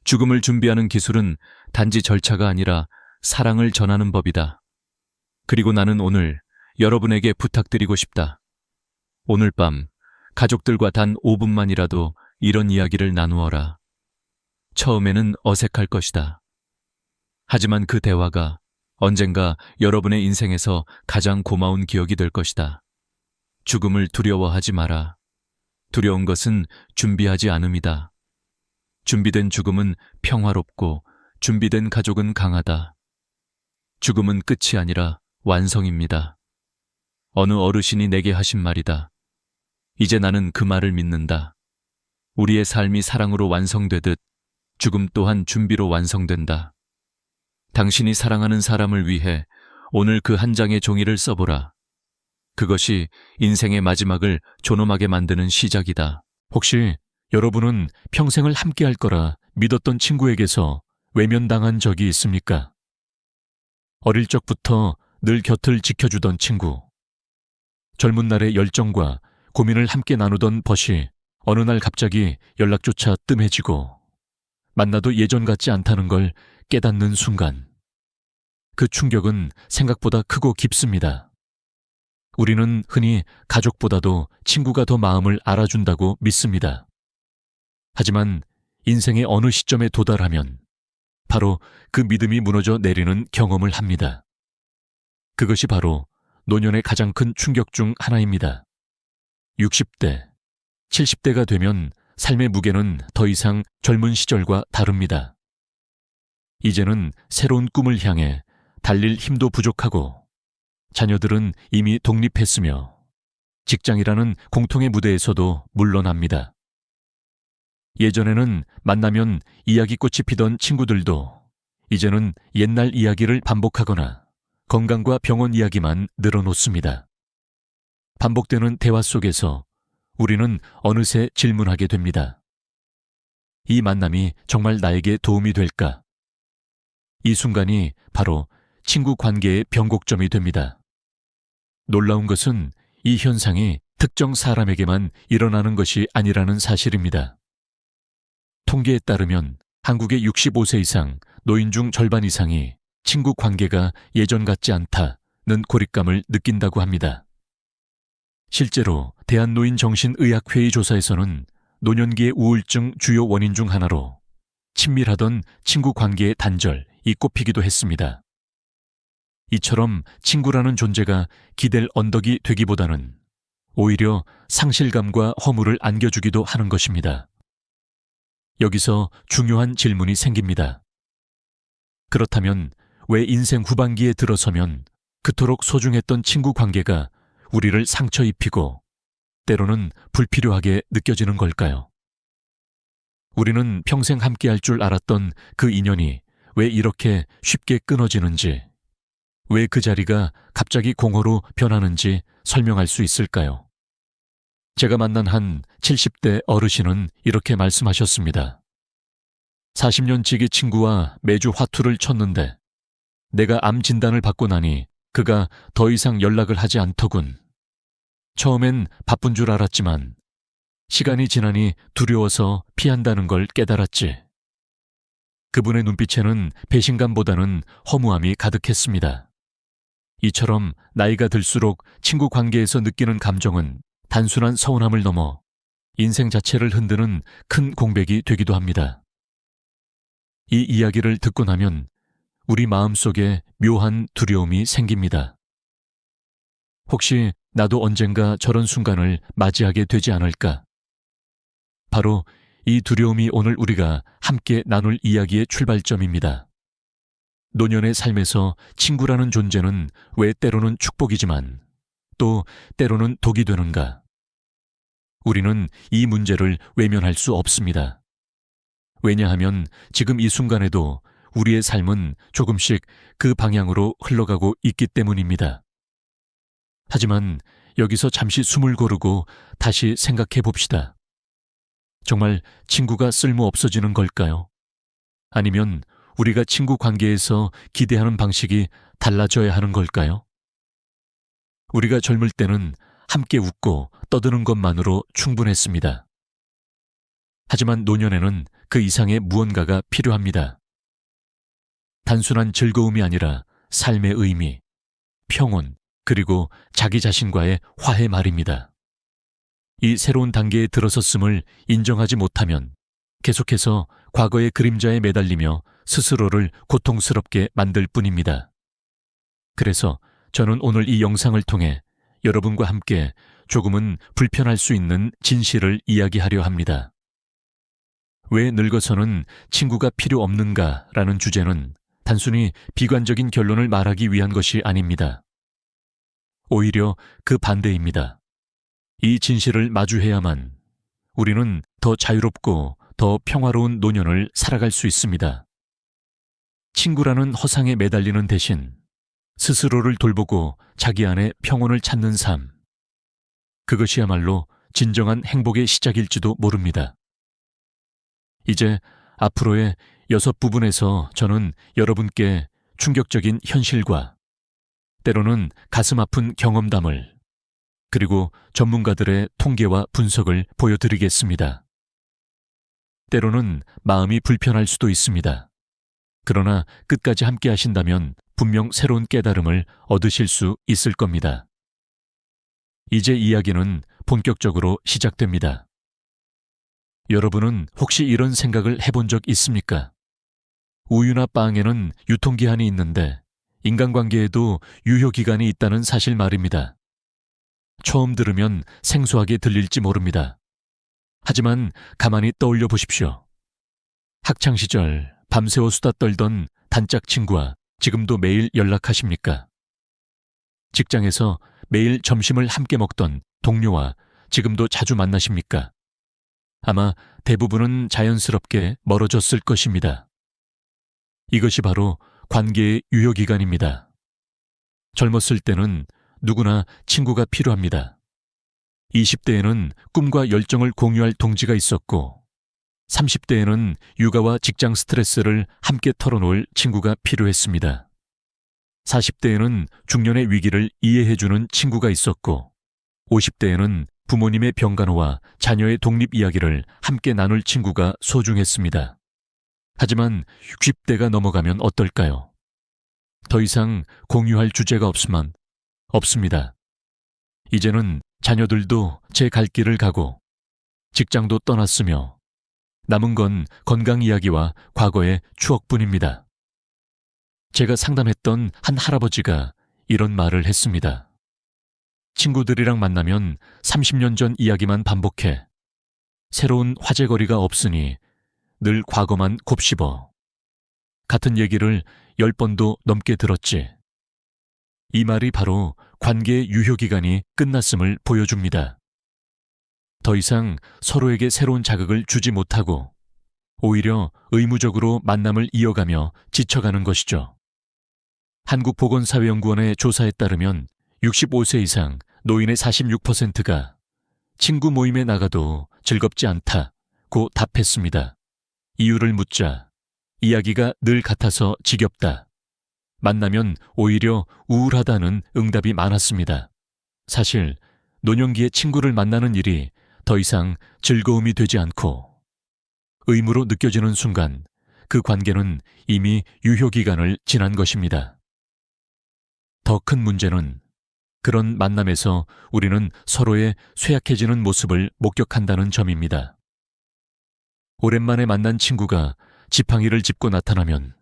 죽음을 준비하는 기술은 단지 절차가 아니라 사랑을 전하는 법이다. 그리고 나는 오늘 여러분에게 부탁드리고 싶다. 오늘 밤 가족들과 단 5분만이라도 이런 이야기를 나누어라. 처음에는 어색할 것이다. 하지만 그 대화가 언젠가 여러분의 인생에서 가장 고마운 기억이 될 것이다. 죽음을 두려워하지 마라. 두려운 것은 준비하지 않음이다. 준비된 죽음은 평화롭고 준비된 가족은 강하다. 죽음은 끝이 아니라 완성입니다. 어느 어르신이 내게 하신 말이다. 이제 나는 그 말을 믿는다. 우리의 삶이 사랑으로 완성되듯 죽음 또한 준비로 완성된다. 당신이 사랑하는 사람을 위해 오늘 그 한 장의 종이를 써보라. 그것이 인생의 마지막을 존엄하게 만드는 시작이다. 혹시 여러분은 평생을 함께할 거라 믿었던 친구에게서 외면당한 적이 있습니까? 어릴 적부터 늘 곁을 지켜주던 친구. 젊은 날의 열정과 고민을 함께 나누던 벗이 어느 날 갑자기 연락조차 뜸해지고 만나도 예전 같지 않다는 걸 깨닫는 순간. 그 충격은 생각보다 크고 깊습니다. 우리는 흔히 가족보다도 친구가 더 마음을 알아준다고 믿습니다. 하지만 인생의 어느 시점에 도달하면 바로 그 믿음이 무너져 내리는 경험을 합니다. 그것이 바로 노년의 가장 큰 충격 중 하나입니다. 60대, 70대가 되면 삶의 무게는 더 이상 젊은 시절과 다릅니다. 이제는 새로운 꿈을 향해 달릴 힘도 부족하고 자녀들은 이미 독립했으며 직장이라는 공통의 무대에서도 물러납니다. 예전에는 만나면 이야기꽃이 피던 친구들도 이제는 옛날 이야기를 반복하거나 건강과 병원 이야기만 늘어놓습니다. 반복되는 대화 속에서 우리는 어느새 질문하게 됩니다. 이 만남이 정말 나에게 도움이 될까? 이 순간이 바로 친구 관계의 변곡점이 됩니다. 놀라운 것은 이 현상이 특정 사람에게만 일어나는 것이 아니라는 사실입니다. 통계에 따르면 한국의 65세 이상 노인 중 절반 이상이 친구 관계가 예전 같지 않다는 고립감을 느낀다고 합니다. 실제로 대한노인정신의학회의 조사에서는 노년기의 우울증 주요 원인 중 하나로 친밀하던 친구 관계의 단절이 꼽히기도 했습니다. 이처럼 친구라는 존재가 기댈 언덕이 되기보다는 오히려 상실감과 허물을 안겨주기도 하는 것입니다. 여기서 중요한 질문이 생깁니다. 그렇다면 왜 인생 후반기에 들어서면 그토록 소중했던 친구 관계가 우리를 상처 입히고 때로는 불필요하게 느껴지는 걸까요? 우리는 평생 함께할 줄 알았던 그 인연이 왜 이렇게 쉽게 끊어지는지, 왜 그 자리가 갑자기 공허로 변하는지 설명할 수 있을까요? 제가 만난 한 70대 어르신은 이렇게 말씀하셨습니다. 40년 지기 친구와 매주 화투를 쳤는데 내가 암 진단을 받고 나니 그가 더 이상 연락을 하지 않더군. 처음엔 바쁜 줄 알았지만 시간이 지나니 두려워서 피한다는 걸 깨달았지. 그분의 눈빛에는 배신감보다는 허무함이 가득했습니다. 이처럼 나이가 들수록 친구 관계에서 느끼는 감정은 단순한 서운함을 넘어 인생 자체를 흔드는 큰 공백이 되기도 합니다. 이 이야기를 듣고 나면 우리 마음속에 묘한 두려움이 생깁니다. 혹시 나도 언젠가 저런 순간을 맞이하게 되지 않을까? 바로 이 두려움이 오늘 우리가 함께 나눌 이야기의 출발점입니다. 노년의 삶에서 친구라는 존재는 왜 때로는 축복이지만 또 때로는 독이 되는가? 우리는 이 문제를 외면할 수 없습니다. 왜냐하면 지금 이 순간에도 우리의 삶은 조금씩 그 방향으로 흘러가고 있기 때문입니다. 하지만 여기서 잠시 숨을 고르고 다시 생각해 봅시다. 정말 친구가 쓸모 없어지는 걸까요? 아니면 우리가 친구 관계에서 기대하는 방식이 달라져야 하는 걸까요? 우리가 젊을 때는 함께 웃고 떠드는 것만으로 충분했습니다. 하지만 노년에는 그 이상의 무언가가 필요합니다. 단순한 즐거움이 아니라 삶의 의미, 평온, 그리고 자기 자신과의 화해 말입니다. 이 새로운 단계에 들어섰음을 인정하지 못하면 계속해서 과거의 그림자에 매달리며 스스로를 고통스럽게 만들 뿐입니다. 그래서 저는 오늘 이 영상을 통해 여러분과 함께 조금은 불편할 수 있는 진실을 이야기하려 합니다. 왜 늙어서는 친구가 필요 없는가라는 주제는 단순히 비관적인 결론을 말하기 위한 것이 아닙니다. 오히려 그 반대입니다. 이 진실을 마주해야만 우리는 더 자유롭고 더 평화로운 노년을 살아갈 수 있습니다. 친구라는 허상에 매달리는 대신 스스로를 돌보고 자기 안에 평온을 찾는 삶. 그것이야말로 진정한 행복의 시작일지도 모릅니다. 이제 앞으로의 6부분에서 저는 여러분께 충격적인 현실과 때로는 가슴 아픈 경험담을 그리고 전문가들의 통계와 분석을 보여드리겠습니다. 때로는 마음이 불편할 수도 있습니다. 그러나 끝까지 함께 하신다면 분명 새로운 깨달음을 얻으실 수 있을 겁니다. 이제 이야기는 본격적으로 시작됩니다. 여러분은 혹시 이런 생각을 해본 적 있습니까? 우유나 빵에는 유통기한이 있는데 인간관계에도 유효기간이 있다는 사실 말입니다. 처음 들으면 생소하게 들릴지 모릅니다. 하지만 가만히 떠올려 보십시오. 학창시절 밤새워 수다 떨던 단짝 친구와 지금도 매일 연락하십니까? 직장에서 매일 점심을 함께 먹던 동료와 지금도 자주 만나십니까? 아마 대부분은 자연스럽게 멀어졌을 것입니다. 이것이 바로 관계의 유효기간입니다. 젊었을 때는 누구나 친구가 필요합니다. 20대에는 꿈과 열정을 공유할 동지가 있었고 30대에는 육아와 직장 스트레스를 함께 털어놓을 친구가 필요했습니다. 40대에는 중년의 위기를 이해해주는 친구가 있었고 50대에는 부모님의 병간호와 자녀의 독립 이야기를 함께 나눌 친구가 소중했습니다. 하지만 60대가 넘어가면 어떨까요? 더 이상 공유할 주제가 없습니다. 이제는 자녀들도 제 갈 길을 가고 직장도 떠났으며 남은 건 건강 이야기와 과거의 추억뿐입니다. 제가 상담했던 한 할아버지가 이런 말을 했습니다. 친구들이랑 만나면 30년 전 이야기만 반복해. 새로운 화제거리가 없으니 늘 과거만 곱씹어. 같은 얘기를 10번도 넘게 들었지. 이 말이 바로 관계의 유효기간이 끝났음을 보여줍니다. 더 이상 서로에게 새로운 자극을 주지 못하고 오히려 의무적으로 만남을 이어가며 지쳐가는 것이죠. 한국보건사회연구원의 조사에 따르면 65세 이상 노인의 46%가 친구 모임에 나가도 즐겁지 않다고 답했습니다. 이유를 묻자 이야기가 늘 같아서 지겹다. 만나면 오히려 우울하다는 응답이 많았습니다. 사실 노년기에 친구를 만나는 일이 더 이상 즐거움이 되지 않고 의무로 느껴지는 순간 그 관계는 이미 유효기간을 지난 것입니다. 더 큰 문제는 그런 만남에서 우리는 서로의 쇠약해지는 모습을 목격한다는 점입니다. 오랜만에 만난 친구가 지팡이를 짚고 나타나면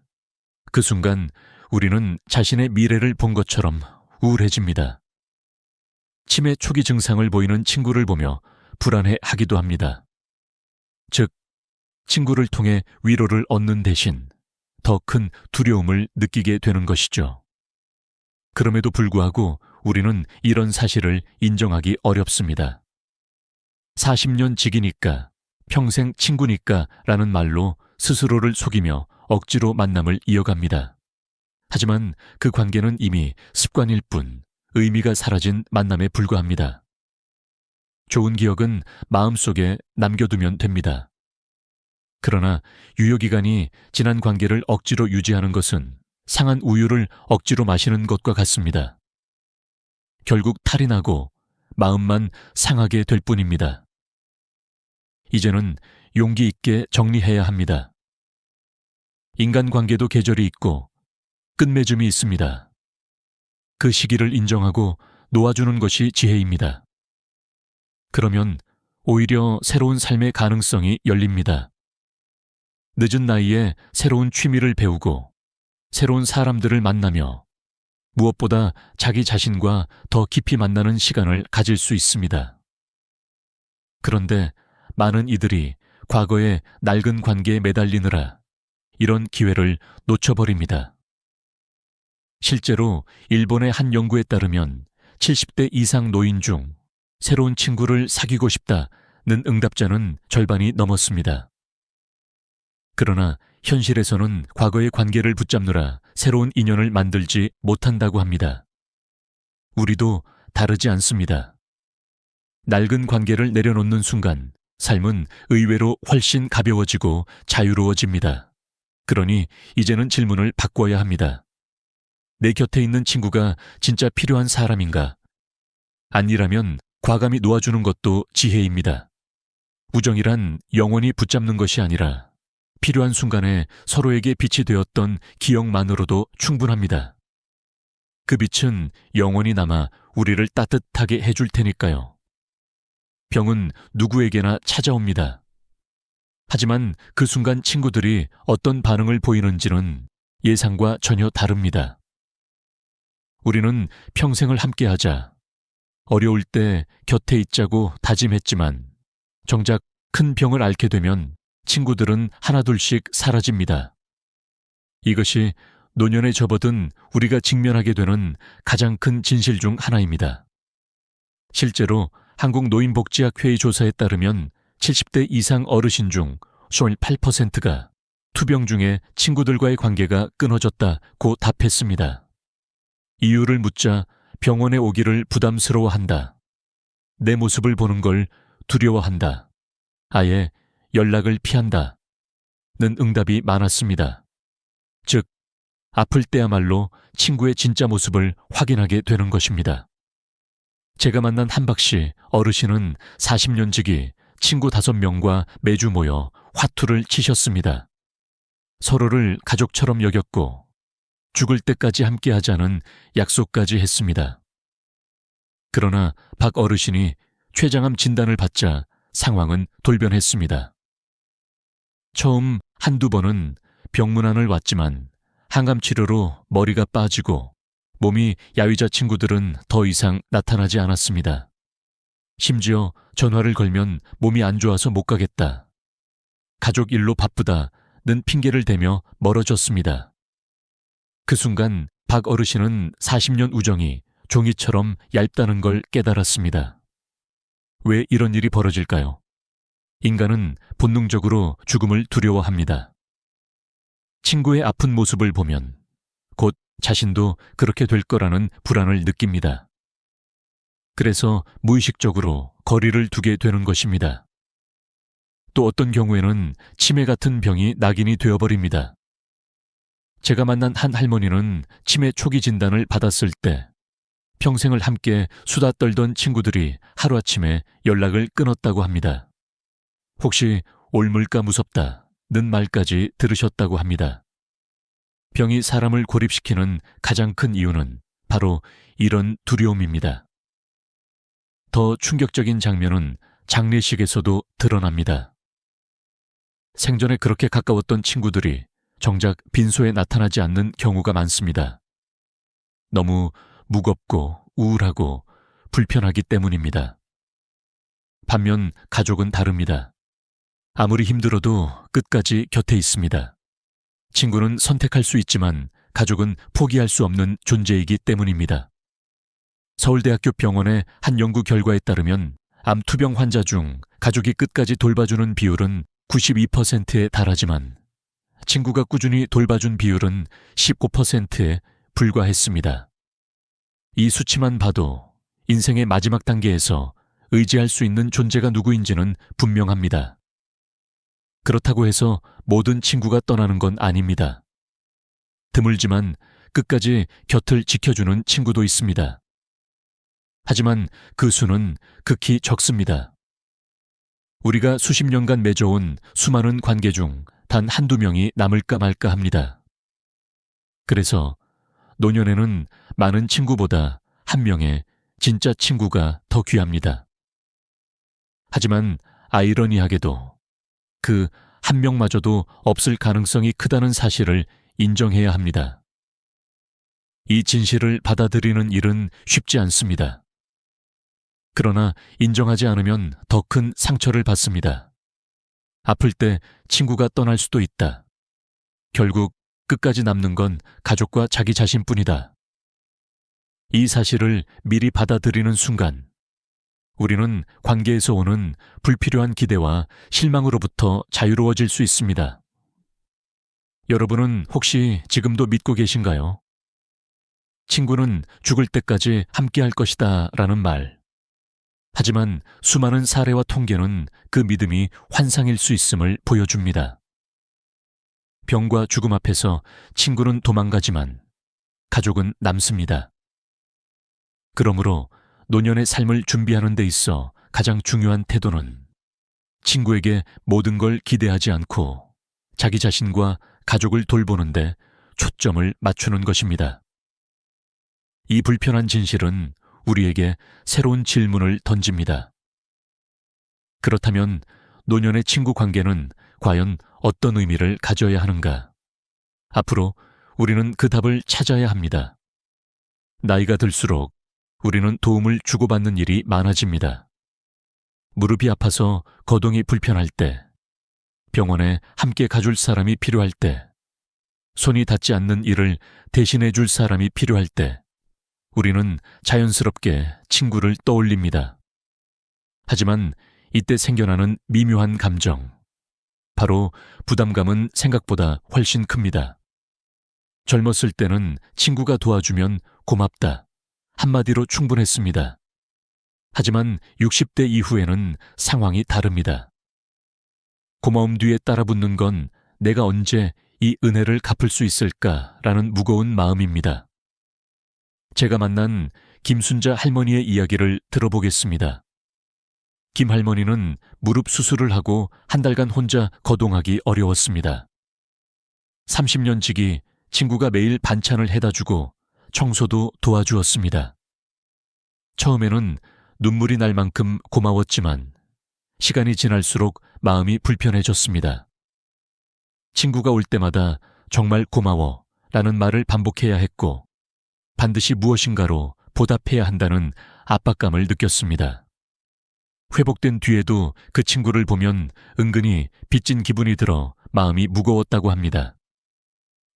그 순간 우리는 자신의 미래를 본 것처럼 우울해집니다. 치매 초기 증상을 보이는 친구를 보며 불안해하기도 합니다. 즉, 친구를 통해 위로를 얻는 대신 더 큰 두려움을 느끼게 되는 것이죠. 그럼에도 불구하고 우리는 이런 사실을 인정하기 어렵습니다. 40년 지기니까, 평생 친구니까 라는 말로 스스로를 속이며 억지로 만남을 이어갑니다. 하지만 그 관계는 이미 습관일 뿐 의미가 사라진 만남에 불과합니다. 좋은 기억은 마음속에 남겨두면 됩니다. 그러나 유효기간이 지난 관계를 억지로 유지하는 것은 상한 우유를 억지로 마시는 것과 같습니다. 결국 탈이 나고 마음만 상하게 될 뿐입니다. 이제는 용기 있게 정리해야 합니다. 인간관계도 계절이 있고 끝맺음이 있습니다. 그 시기를 인정하고 놓아주는 것이 지혜입니다. 그러면 오히려 새로운 삶의 가능성이 열립니다. 늦은 나이에 새로운 취미를 배우고 새로운 사람들을 만나며 무엇보다 자기 자신과 더 깊이 만나는 시간을 가질 수 있습니다. 그런데 많은 이들이 과거의 낡은 관계에 매달리느라 이런 기회를 놓쳐버립니다. 실제로 일본의 한 연구에 따르면 70대 이상 노인 중 새로운 친구를 사귀고 싶다는 응답자는 절반이 넘었습니다. 그러나 현실에서는 과거의 관계를 붙잡느라 새로운 인연을 만들지 못한다고 합니다. 우리도 다르지 않습니다. 낡은 관계를 내려놓는 순간 삶은 의외로 훨씬 가벼워지고 자유로워집니다. 그러니 이제는 질문을 바꿔야 합니다. 내 곁에 있는 친구가 진짜 필요한 사람인가? 아니라면 과감히 놓아주는 것도 지혜입니다. 우정이란 영원히 붙잡는 것이 아니라 필요한 순간에 서로에게 빛이 되었던 기억만으로도 충분합니다. 그 빛은 영원히 남아 우리를 따뜻하게 해줄 테니까요. 병은 누구에게나 찾아옵니다. 하지만 그 순간 친구들이 어떤 반응을 보이는지는 예상과 전혀 다릅니다. 우리는 평생을 함께하자, 어려울 때 곁에 있자고 다짐했지만 정작 큰 병을 앓게 되면 친구들은 하나둘씩 사라집니다. 이것이 노년에 접어든 우리가 직면하게 되는 가장 큰 진실 중 하나입니다. 실제로 한국노인복지학회의 조사에 따르면 70대 이상 어르신 중 58%가 투병 중에 친구들과의 관계가 끊어졌다고 답했습니다. 이유를 묻자 병원에 오기를 부담스러워한다. 내 모습을 보는 걸 두려워한다. 아예 연락을 피한다. 는 응답이 많았습니다. 즉, 아플 때야말로 친구의 진짜 모습을 확인하게 되는 것입니다. 제가 만난 한박씨 어르신은 40년 지기 친구 5명과 매주 모여 화투를 치셨습니다. 서로를 가족처럼 여겼고 죽을 때까지 함께하자는 약속까지 했습니다. 그러나 박 어르신이 췌장암 진단을 받자 상황은 돌변했습니다. 처음 한두 번은 병문안을 왔지만 항암 치료로 머리가 빠지고 몸이 야위자 친구들은 더 이상 나타나지 않았습니다. 심지어 전화를 걸면 몸이 안 좋아서 못 가겠다. 가족 일로 바쁘다는 핑계를 대며 멀어졌습니다. 그 순간 박 어르신은 40년 우정이 종이처럼 얇다는 걸 깨달았습니다. 왜 이런 일이 벌어질까요? 인간은 본능적으로 죽음을 두려워합니다. 친구의 아픈 모습을 보면 곧 자신도 그렇게 될 거라는 불안을 느낍니다. 그래서 무의식적으로 거리를 두게 되는 것입니다. 또 어떤 경우에는 치매 같은 병이 낙인이 되어버립니다. 제가 만난 한 할머니는 치매 초기 진단을 받았을 때 평생을 함께 수다 떨던 친구들이 하루아침에 연락을 끊었다고 합니다. 혹시 옮을까 무섭다는 말까지 들으셨다고 합니다. 병이 사람을 고립시키는 가장 큰 이유는 바로 이런 두려움입니다. 더 충격적인 장면은 장례식에서도 드러납니다. 생전에 그렇게 가까웠던 친구들이 정작 빈소에 나타나지 않는 경우가 많습니다. 너무 무겁고 우울하고 불편하기 때문입니다. 반면 가족은 다릅니다. 아무리 힘들어도 끝까지 곁에 있습니다. 친구는 선택할 수 있지만 가족은 포기할 수 없는 존재이기 때문입니다. 서울대학교 병원의 한 연구 결과에 따르면 암 투병 환자 중 가족이 끝까지 돌봐주는 비율은 92%에 달하지만 친구가 꾸준히 돌봐준 비율은 19%에 불과했습니다. 이 수치만 봐도 인생의 마지막 단계에서 의지할 수 있는 존재가 누구인지는 분명합니다. 그렇다고 해서 모든 친구가 떠나는 건 아닙니다. 드물지만 끝까지 곁을 지켜주는 친구도 있습니다. 하지만 그 수는 극히 적습니다. 우리가 수십 년간 맺어온 수많은 관계 중 단 한두 명이 남을까 말까 합니다. 그래서 노년에는 많은 친구보다 한 명의 진짜 친구가 더 귀합니다. 하지만 아이러니하게도 그 한 명마저도 없을 가능성이 크다는 사실을 인정해야 합니다. 이 진실을 받아들이는 일은 쉽지 않습니다. 그러나 인정하지 않으면 더 큰 상처를 받습니다. 아플 때 친구가 떠날 수도 있다. 결국 끝까지 남는 건 가족과 자기 자신뿐이다. 이 사실을 미리 받아들이는 순간, 우리는 관계에서 오는 불필요한 기대와 실망으로부터 자유로워질 수 있습니다. 여러분은 혹시 지금도 믿고 계신가요? 친구는 죽을 때까지 함께할 것이다 라는 말. 하지만 수많은 사례와 통계는 그 믿음이 환상일 수 있음을 보여줍니다. 병과 죽음 앞에서 친구는 도망가지만 가족은 남습니다. 그러므로 노년의 삶을 준비하는 데 있어 가장 중요한 태도는 친구에게 모든 걸 기대하지 않고 자기 자신과 가족을 돌보는데 초점을 맞추는 것입니다. 이 불편한 진실은 우리에게 새로운 질문을 던집니다. 그렇다면 노년의 친구 관계는 과연 어떤 의미를 가져야 하는가? 앞으로 우리는 그 답을 찾아야 합니다. 나이가 들수록 우리는 도움을 주고받는 일이 많아집니다. 무릎이 아파서 거동이 불편할 때, 병원에 함께 가줄 사람이 필요할 때, 손이 닿지 않는 일을 대신해 줄 사람이 필요할 때, 우리는 자연스럽게 친구를 떠올립니다. 하지만 이때 생겨나는 미묘한 감정, 바로 부담감은 생각보다 훨씬 큽니다. 젊었을 때는 친구가 도와주면 고맙다 한마디로 충분했습니다. 하지만 60대 이후에는 상황이 다릅니다. 고마움 뒤에 따라붙는 건 내가 언제 이 은혜를 갚을 수 있을까라는 무거운 마음입니다. 제가 만난 김순자 할머니의 이야기를 들어보겠습니다. 김 할머니는 무릎 수술을 하고 한 달간 혼자 거동하기 어려웠습니다. 30년 지기 친구가 매일 반찬을 해다 주고 청소도 도와주었습니다. 처음에는 눈물이 날 만큼 고마웠지만 시간이 지날수록 마음이 불편해졌습니다. 친구가 올 때마다 정말 고마워 라는 말을 반복해야 했고 반드시 무엇인가로 보답해야 한다는 압박감을 느꼈습니다. 회복된 뒤에도 그 친구를 보면 은근히 빚진 기분이 들어 마음이 무거웠다고 합니다.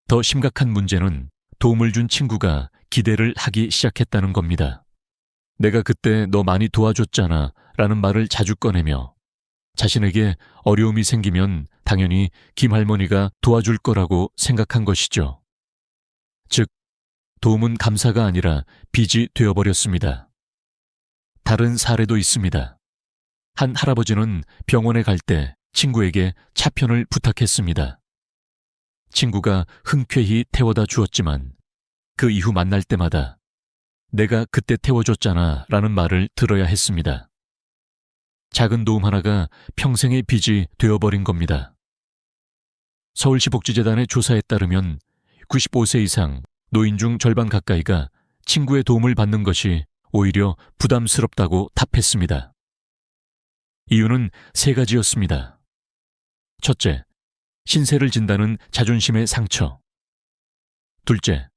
더 심각한 문제는 도움을 준 친구가 기대를 하기 시작했다는 겁니다. 내가 그때 너 많이 도와줬잖아 라는 말을 자주 꺼내며 자신에게 어려움이 생기면 당연히 김 할머니가 도와줄 거라고 생각한 것이죠. 즉, 도움은 감사가 아니라 빚이 되어버렸습니다. 다른 사례도 있습니다. 한 할아버지는 병원에 갈 때 친구에게 차편을 부탁했습니다. 친구가 흔쾌히 태워다 주었지만 그 이후 만날 때마다 내가 그때 태워줬잖아 라는 말을 들어야 했습니다. 작은 도움 하나가 평생의 빚이 되어버린 겁니다. 서울시 복지재단의 조사에 따르면 95세 이상 노인 중 절반 가까이가 친구의 도움을 받는 것이 오히려 부담스럽다고 답했습니다. 이유는 세 가지였습니다. 첫째, 신세를 진다는 자존심의 상처. 둘째,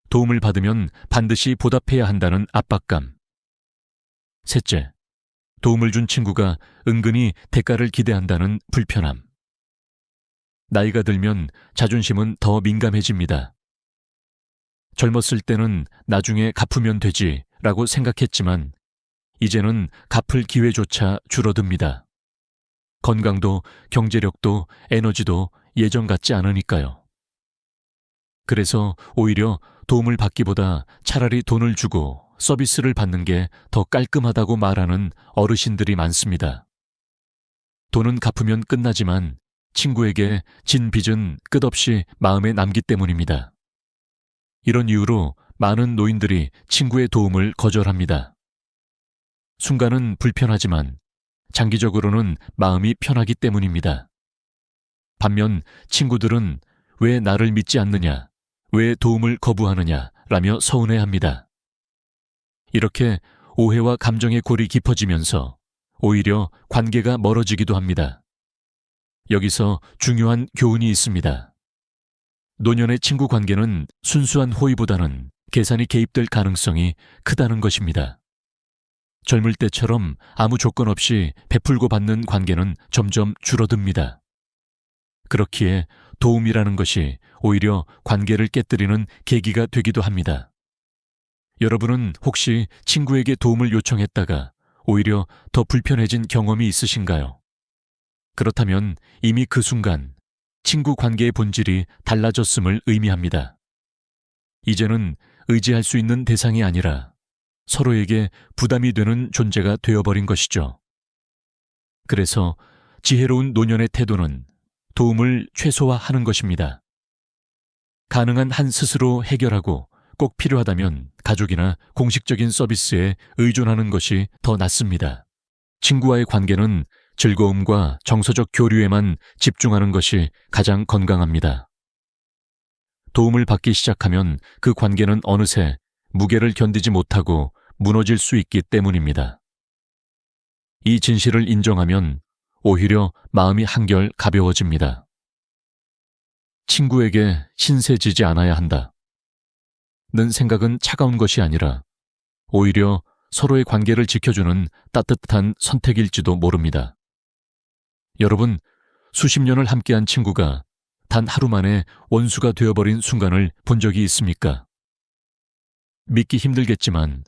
도움을 받으면 반드시 보답해야 한다는 압박감. 셋째, 도움을 준 친구가 은근히 대가를 기대한다는 불편함. 나이가 들면 자존심은 더 민감해집니다. 젊었을 때는 나중에 갚으면 되지 라고 생각했지만 이제는 갚을 기회조차 줄어듭니다. 건강도 경제력도 에너지도 예전 같지 않으니까요. 그래서 오히려 도움을 받기보다 차라리 돈을 주고 서비스를 받는 게 더 깔끔하다고 말하는 어르신들이 많습니다. 돈은 갚으면 끝나지만 친구에게 진 빚은 끝없이 마음에 남기 때문입니다. 이런 이유로 많은 노인들이 친구의 도움을 거절합니다. 순간은 불편하지만 장기적으로는 마음이 편하기 때문입니다. 반면 친구들은 왜 나를 믿지 않느냐, 왜 도움을 거부하느냐 라며 서운해합니다. 이렇게 오해와 감정의 골이 깊어지면서 오히려 관계가 멀어지기도 합니다. 여기서 중요한 교훈이 있습니다. 노년의 친구 관계는 순수한 호의보다는 계산이 개입될 가능성이 크다는 것입니다. 젊을 때처럼 아무 조건 없이 베풀고 받는 관계는 점점 줄어듭니다. 그렇기에 도움이라는 것이 오히려 관계를 깨뜨리는 계기가 되기도 합니다. 여러분은 혹시 친구에게 도움을 요청했다가 오히려 더 불편해진 경험이 있으신가요? 그렇다면 이미 그 순간 친구 관계의 본질이 달라졌음을 의미합니다. 이제는 의지할 수 있는 대상이 아니라 서로에게 부담이 되는 존재가 되어버린 것이죠. 그래서 지혜로운 노년의 태도는 도움을 최소화하는 것입니다. 가능한 한 스스로 해결하고 꼭 필요하다면 가족이나 공식적인 서비스에 의존하는 것이 더 낫습니다. 친구와의 관계는 즐거움과 정서적 교류에만 집중하는 것이 가장 건강합니다. 도움을 받기 시작하면 그 관계는 어느새 무게를 견디지 못하고 무너질 수 있기 때문입니다. 이 진실을 인정하면 오히려 마음이 한결 가벼워집니다. 친구에게 신세지지 않아야 한다. 는 생각은 차가운 것이 아니라 오히려 서로의 관계를 지켜주는 따뜻한 선택일지도 모릅니다. 여러분, 수십 년을 함께한 친구가 단 하루 만에 원수가 되어버린 순간을 본 적이 있습니까? 믿기 힘들겠지만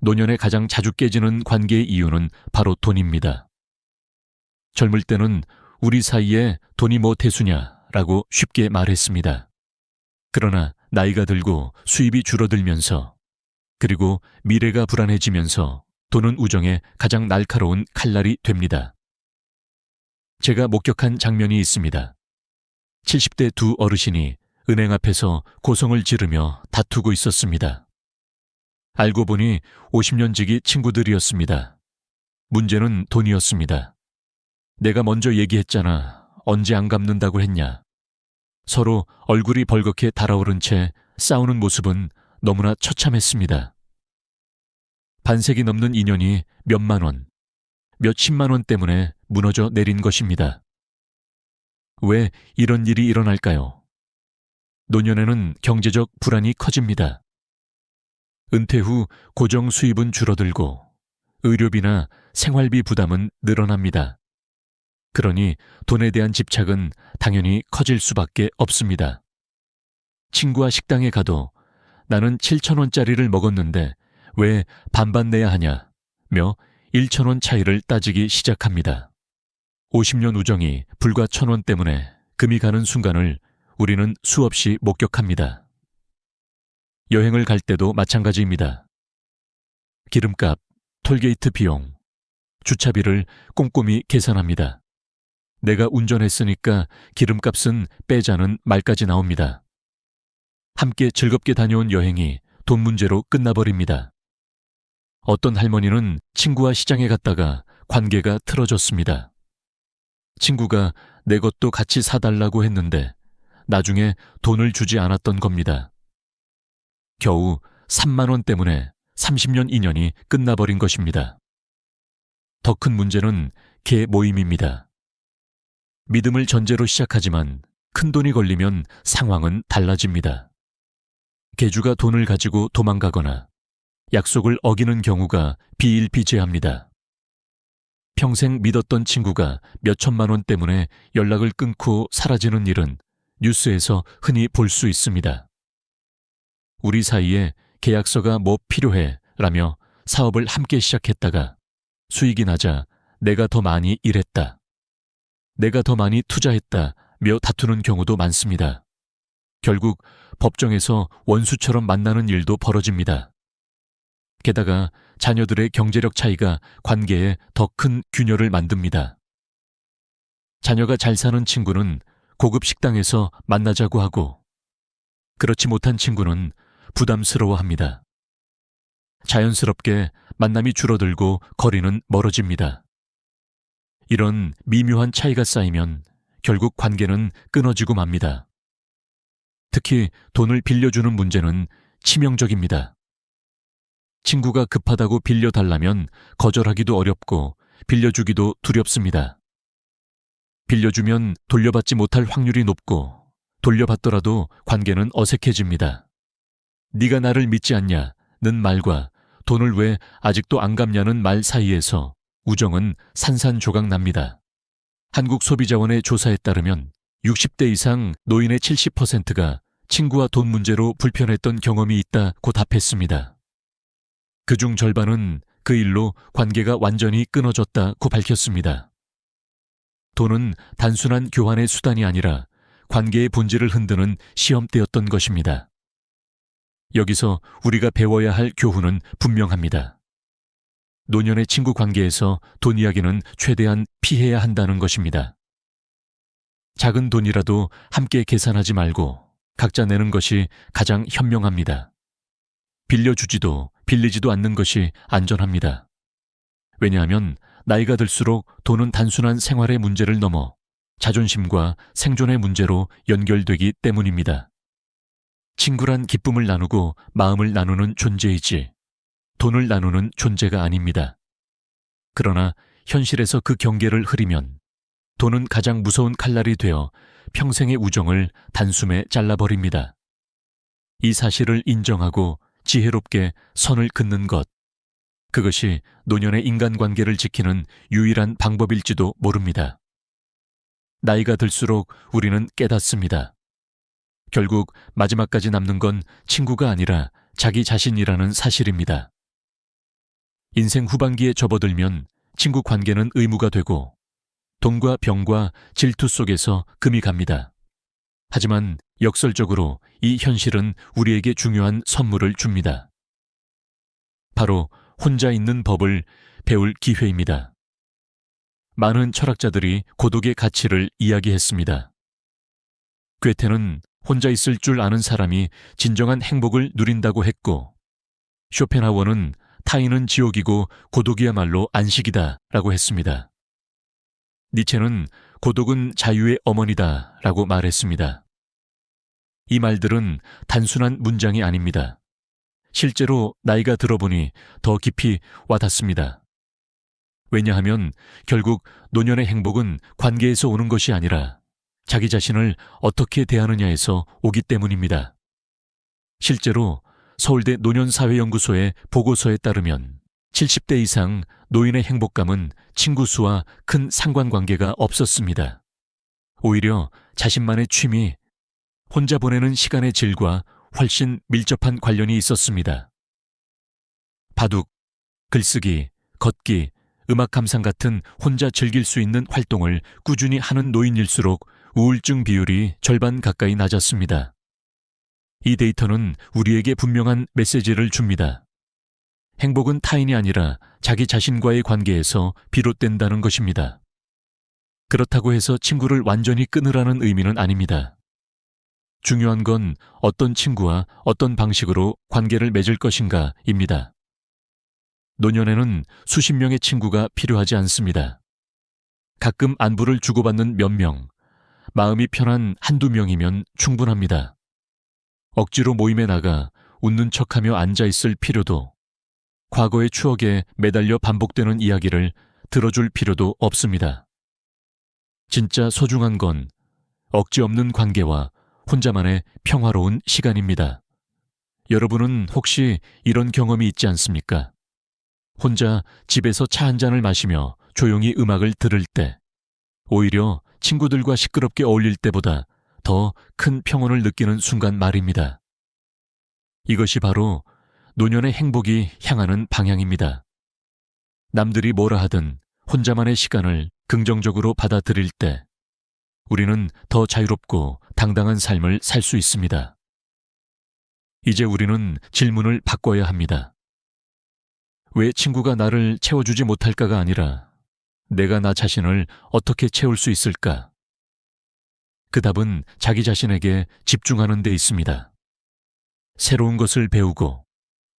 노년에 가장 자주 깨지는 관계의 이유는 바로 돈입니다. 젊을 때는 우리 사이에 돈이 뭐 대수냐라고 쉽게 말했습니다. 그러나 나이가 들고 수입이 줄어들면서 그리고 미래가 불안해지면서 돈은 우정의 가장 날카로운 칼날이 됩니다. 제가 목격한 장면이 있습니다. 70대 두 어르신이 은행 앞에서 고성을 지르며 다투고 있었습니다. 알고 보니 50년 지기 친구들이었습니다. 문제는 돈이었습니다. 내가 먼저 얘기했잖아. 언제 안 갚는다고 했냐. 서로 얼굴이 벌겋게 달아오른 채 싸우는 모습은 너무나 처참했습니다. 반세기 넘는 인연이 몇만 원, 몇십만 원 때문에 무너져 내린 것입니다. 왜 이런 일이 일어날까요? 노년에는 경제적 불안이 커집니다. 은퇴 후 고정 수입은 줄어들고 의료비나 생활비 부담은 늘어납니다. 그러니 돈에 대한 집착은 당연히 커질 수밖에 없습니다. 친구와 식당에 가도 나는 7,000원짜리를 먹었는데 왜 반반 내야 하냐며 1,000원 차이를 따지기 시작합니다. 50년 우정이 불과 1,000원 때문에 금이 가는 순간을 우리는 수없이 목격합니다. 여행을 갈 때도 마찬가지입니다. 기름값, 톨게이트 비용, 주차비를 꼼꼼히 계산합니다. 내가 운전했으니까 기름값은 빼자는 말까지 나옵니다. 함께 즐겁게 다녀온 여행이 돈 문제로 끝나버립니다. 어떤 할머니는 친구와 시장에 갔다가 관계가 틀어졌습니다. 친구가 내 것도 같이 사달라고 했는데 나중에 돈을 주지 않았던 겁니다. 겨우 3만 원 때문에 30년 인연이 끝나버린 것입니다. 더 큰 문제는 개 모임입니다. 믿음을 전제로 시작하지만 큰 돈이 걸리면 상황은 달라집니다. 개주가 돈을 가지고 도망가거나 약속을 어기는 경우가 비일비재합니다. 평생 믿었던 친구가 몇천만 원 때문에 연락을 끊고 사라지는 일은 뉴스에서 흔히 볼 수 있습니다. 우리 사이에 계약서가 뭐 필요해 라며 사업을 함께 시작했다가 수익이 나자 내가 더 많이 일했다. 내가 더 많이 투자했다며 다투는 경우도 많습니다. 결국 법정에서 원수처럼 만나는 일도 벌어집니다. 게다가 자녀들의 경제력 차이가 관계에 더 큰 균열을 만듭니다. 자녀가 잘 사는 친구는 고급 식당에서 만나자고 하고 그렇지 못한 친구는 부담스러워합니다. 자연스럽게 만남이 줄어들고 거리는 멀어집니다. 이런 미묘한 차이가 쌓이면 결국 관계는 끊어지고 맙니다. 특히 돈을 빌려주는 문제는 치명적입니다. 친구가 급하다고 빌려달라면 거절하기도 어렵고 빌려주기도 두렵습니다. 빌려주면 돌려받지 못할 확률이 높고 돌려받더라도 관계는 어색해집니다. 네가 나를 믿지 않냐 는 말과 돈을 왜 아직도 안 갚냐는 말 사이에서 우정은 산산조각 납니다. 한국소비자원의 조사에 따르면 60대 이상 노인의 70%가 친구와 돈 문제로 불편했던 경험이 있다고 답했습니다. 그중 절반은 그 일로 관계가 완전히 끊어졌다고 밝혔습니다. 돈은 단순한 교환의 수단이 아니라 관계의 본질을 흔드는 시험대였던 것입니다. 여기서 우리가 배워야 할 교훈은 분명합니다. 노년의 친구 관계에서 돈 이야기는 최대한 피해야 한다는 것입니다. 작은 돈이라도 함께 계산하지 말고 각자 내는 것이 가장 현명합니다. 빌려주지도 빌리지도 않는 것이 안전합니다. 왜냐하면 나이가 들수록 돈은 단순한 생활의 문제를 넘어 자존심과 생존의 문제로 연결되기 때문입니다. 친구란 기쁨을 나누고 마음을 나누는 존재이지 돈을 나누는 존재가 아닙니다. 그러나 현실에서 그 경계를 흐리면 돈은 가장 무서운 칼날이 되어 평생의 우정을 단숨에 잘라버립니다. 이 사실을 인정하고 지혜롭게 선을 긋는 것, 그것이 노년의 인간관계를 지키는 유일한 방법일지도 모릅니다. 나이가 들수록 우리는 깨닫습니다. 결국 마지막까지 남는 건 친구가 아니라 자기 자신이라는 사실입니다. 인생 후반기에 접어들면 친구 관계는 의무가 되고 돈과 병과 질투 속에서 금이 갑니다. 하지만 역설적으로 이 현실은 우리에게 중요한 선물을 줍니다. 바로 혼자 있는 법을 배울 기회입니다. 많은 철학자들이 고독의 가치를 이야기했습니다. 괴테는 혼자 있을 줄 아는 사람이 진정한 행복을 누린다고 했고, 쇼펜하워는 타인은 지옥이고 고독이야말로 안식이다 라고 했습니다. 니체는 고독은 자유의 어머니다 라고 말했습니다. 이 말들은 단순한 문장이 아닙니다. 실제로 나이가 들어보니 더 깊이 와닿습니다. 왜냐하면 결국 노년의 행복은 관계에서 오는 것이 아니라 자기 자신을 어떻게 대하느냐에서 오기 때문입니다. 실제로 서울대 노년사회연구소의 보고서에 따르면 70대 이상 노인의 행복감은 친구 수와 큰 상관관계가 없었습니다. 오히려 자신만의 취미, 혼자 보내는 시간의 질과 훨씬 밀접한 관련이 있었습니다. 바둑, 글쓰기, 걷기, 음악 감상 같은 혼자 즐길 수 있는 활동을 꾸준히 하는 노인일수록 우울증 비율이 절반 가까이 낮았습니다. 이 데이터는 우리에게 분명한 메시지를 줍니다. 행복은 타인이 아니라 자기 자신과의 관계에서 비롯된다는 것입니다. 그렇다고 해서 친구를 완전히 끊으라는 의미는 아닙니다. 중요한 건 어떤 친구와 어떤 방식으로 관계를 맺을 것인가입니다. 노년에는 수십 명의 친구가 필요하지 않습니다. 가끔 안부를 주고받는 몇 명, 마음이 편한 한두 명이면 충분합니다. 억지로 모임에 나가 웃는 척하며 앉아있을 필요도, 과거의 추억에 매달려 반복되는 이야기를 들어줄 필요도 없습니다. 진짜 소중한 건 억지 없는 관계와 혼자만의 평화로운 시간입니다. 여러분은 혹시 이런 경험이 있지 않습니까? 혼자 집에서 차 한 잔을 마시며 조용히 음악을 들을 때, 오히려 친구들과 시끄럽게 어울릴 때보다 더 큰 평온을 느끼는 순간 말입니다. 이것이 바로 노년의 행복이 향하는 방향입니다. 남들이 뭐라 하든 혼자만의 시간을 긍정적으로 받아들일 때 우리는 더 자유롭고 당당한 삶을 살 수 있습니다. 이제 우리는 질문을 바꿔야 합니다. 왜 친구가 나를 채워주지 못할까가 아니라 내가 나 자신을 어떻게 채울 수 있을까? 그 답은 자기 자신에게 집중하는 데 있습니다. 새로운 것을 배우고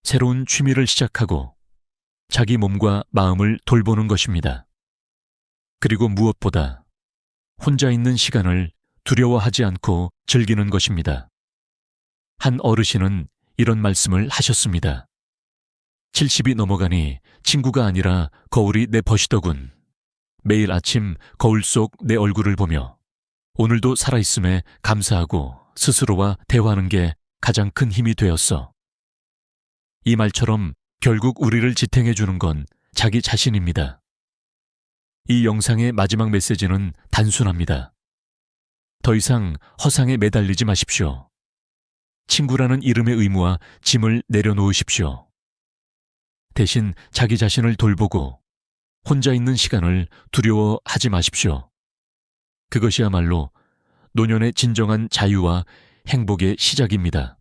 새로운 취미를 시작하고 자기 몸과 마음을 돌보는 것입니다. 그리고 무엇보다 혼자 있는 시간을 두려워하지 않고 즐기는 것입니다. 한 어르신은 이런 말씀을 하셨습니다. 70이 넘어가니 친구가 아니라 거울이 내 벗이더군. 매일 아침 거울 속 내 얼굴을 보며 오늘도 살아있음에 감사하고 스스로와 대화하는 게 가장 큰 힘이 되었어. 이 말처럼 결국 우리를 지탱해 주는 건 자기 자신입니다. 이 영상의 마지막 메시지는 단순합니다. 더 이상 허상에 매달리지 마십시오. 친구라는 이름의 의무와 짐을 내려놓으십시오. 대신 자기 자신을 돌보고 혼자 있는 시간을 두려워하지 마십시오. 그것이야말로 노년의 진정한 자유와 행복의 시작입니다.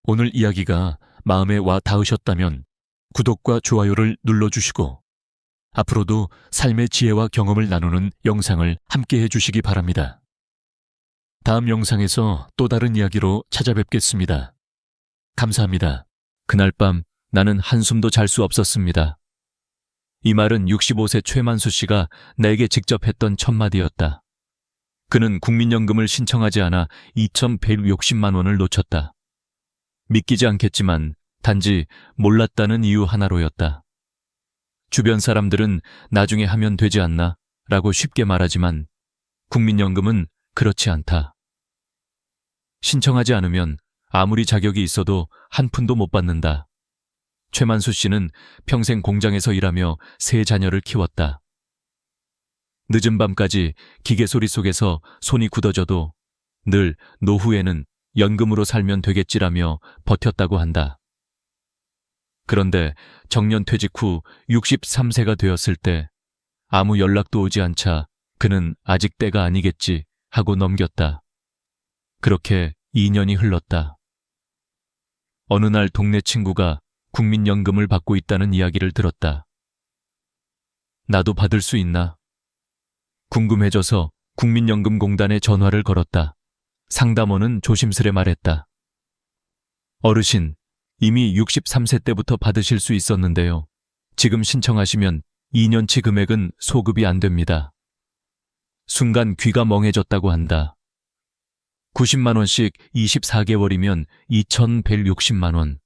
오늘 이야기가 마음에 와 닿으셨다면 구독과 좋아요를 눌러주시고 앞으로도 삶의 지혜와 경험을 나누는 영상을 함께 해주시기 바랍니다. 다음 영상에서 또 다른 이야기로 찾아뵙겠습니다. 감사합니다. 그날 밤 나는 한숨도 잘 수 없었습니다. 이 말은 65세 최만수 씨가 나에게 직접 했던 첫마디였다. 그는 국민연금을 신청하지 않아 2,160만 원을 놓쳤다. 믿기지 않겠지만 단지 몰랐다는 이유 하나로였다. 주변 사람들은 나중에 하면 되지 않나? 라고 쉽게 말하지만 국민연금은 그렇지 않다. 신청하지 않으면 아무리 자격이 있어도 한 푼도 못 받는다. 최만수 씨는 평생 공장에서 일하며 3자녀를 키웠다. 늦은 밤까지 기계 소리 속에서 손이 굳어져도 늘 노후에는 연금으로 살면 되겠지라며 버텼다고 한다. 그런데 정년 퇴직 후 63세가 되었을 때 아무 연락도 오지 않자 그는 아직 때가 아니겠지 하고 넘겼다. 그렇게 2년이 흘렀다. 어느 날 동네 친구가 국민연금을 받고 있다는 이야기를 들었다. 나도 받을 수 있나? 궁금해져서 국민연금공단에 전화를 걸었다. 상담원은 조심스레 말했다. 어르신, 이미 63세 때부터 받으실 수 있었는데요. 지금 신청하시면 2년치 금액은 소급이 안 됩니다. 순간 귀가 멍해졌다고 한다. 90만 원씩 24개월이면 2,160만 원.